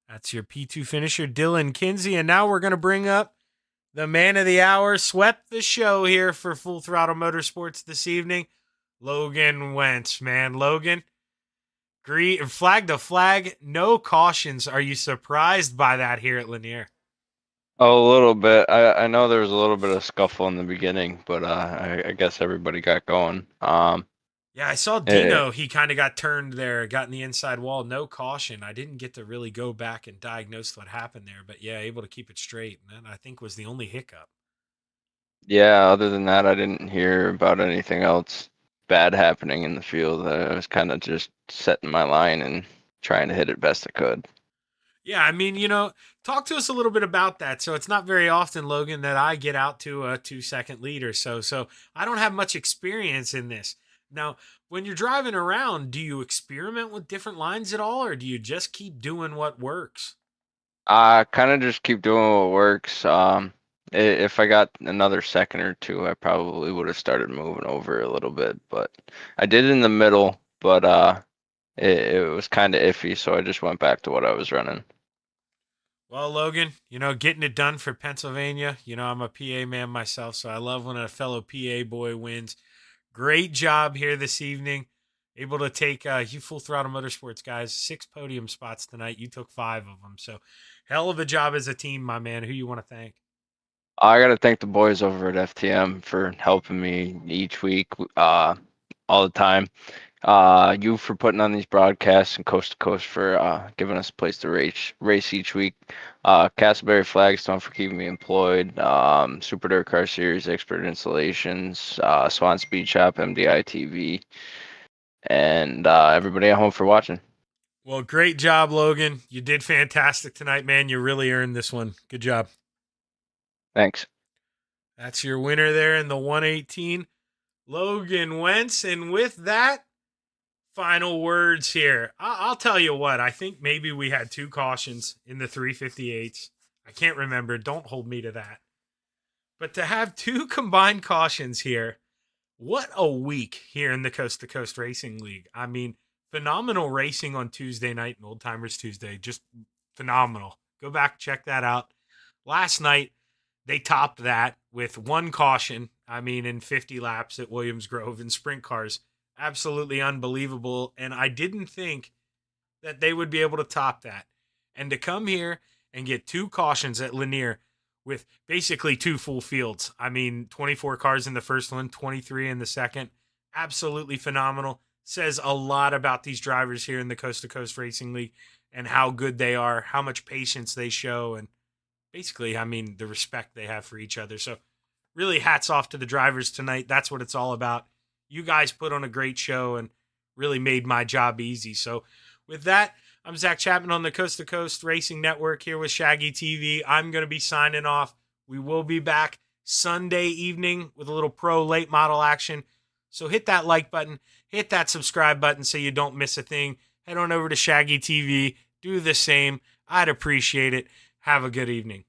That's your P2 finisher, Dylan Kinsey, and now we're going to bring up The man of the hour swept the show here for Full Throttle Motorsports this evening. Logan Wentz, man. Logan, flag to flag, no cautions. Are you surprised by that here at Lanier? Oh, a little bit. I know there was a little bit of scuffle in the beginning, but I guess everybody got going. Yeah, I saw Dino. He kind of got turned there, got in the inside wall. No caution. I didn't get to really go back and diagnose what happened there, but yeah, able to keep it straight. And that, I think, was the only hiccup. Yeah, other than that, I didn't hear about anything else bad happening in the field. I was kind of just setting my line and trying to hit it best I could. Yeah, I mean, talk to us a little bit about that. So it's not very often, Logan, that I get out to a 2-second lead or so. So I don't have much experience in this. Now, when you're driving around, do you experiment with different lines at all, or do you just keep doing what works? I kind of just keep doing what works. If I got another second or two, I probably would have started moving over a little bit, but I did in the middle, but it was kind of iffy, so I just went back to what I was running. Well, Logan, getting it done for Pennsylvania. I'm a PA man myself, so I love when a fellow PA boy wins. Great job here this evening. Able to take you Full Throttle Motorsports guys 6 podium spots tonight. You took 5 of them. So hell of a job as a team, my man. Who you want to thank? I got to thank the boys over at FTM for helping me each week, all the time. You for putting on these broadcasts and Coast to Coast for giving us a place to race each week. Castleberry Flagstone for keeping me employed. Super Dirt Car Series, Expert Installations, Swan Speed Shop, MDI TV, and everybody at home for watching. Well, great job, Logan. You did fantastic tonight, man. You really earned this one. Good job. Thanks. That's your winner there in the 118, Logan Wentz. And with that, final words here. I'll tell you what, I think maybe we had 2 cautions in the 358s. I can't remember. Don't hold me to that. But to have 2 combined cautions here, what a week here in the Coast to Coast Racing League. I mean, phenomenal racing on Tuesday night and Old Timers Tuesday. Just phenomenal. Go back, check that out. Last night, they topped that with 1 caution. I mean, in 50 laps at Williams Grove in sprint cars. Absolutely unbelievable. And I didn't think that they would be able to top that. And to come here and get 2 cautions at Lanier with basically 2 full fields. I mean, 24 cars in the first one, 23 in the second. Absolutely phenomenal. Says a lot about these drivers here in the Coast to Coast Racing League and how good they are, how much patience they show, and basically, I mean, the respect they have for each other. So really hats off to the drivers tonight. That's what it's all about. You guys put on a great show and really made my job easy. So with that, I'm Zach Chapman on the Coast to Coast Racing Network here with Shaggy TV. I'm going to be signing off. We will be back Sunday evening with a little pro late model action. So hit that like button, hit that subscribe button so you don't miss a thing. Head on over to Shaggy TV. Do the same. I'd appreciate it. Have a good evening.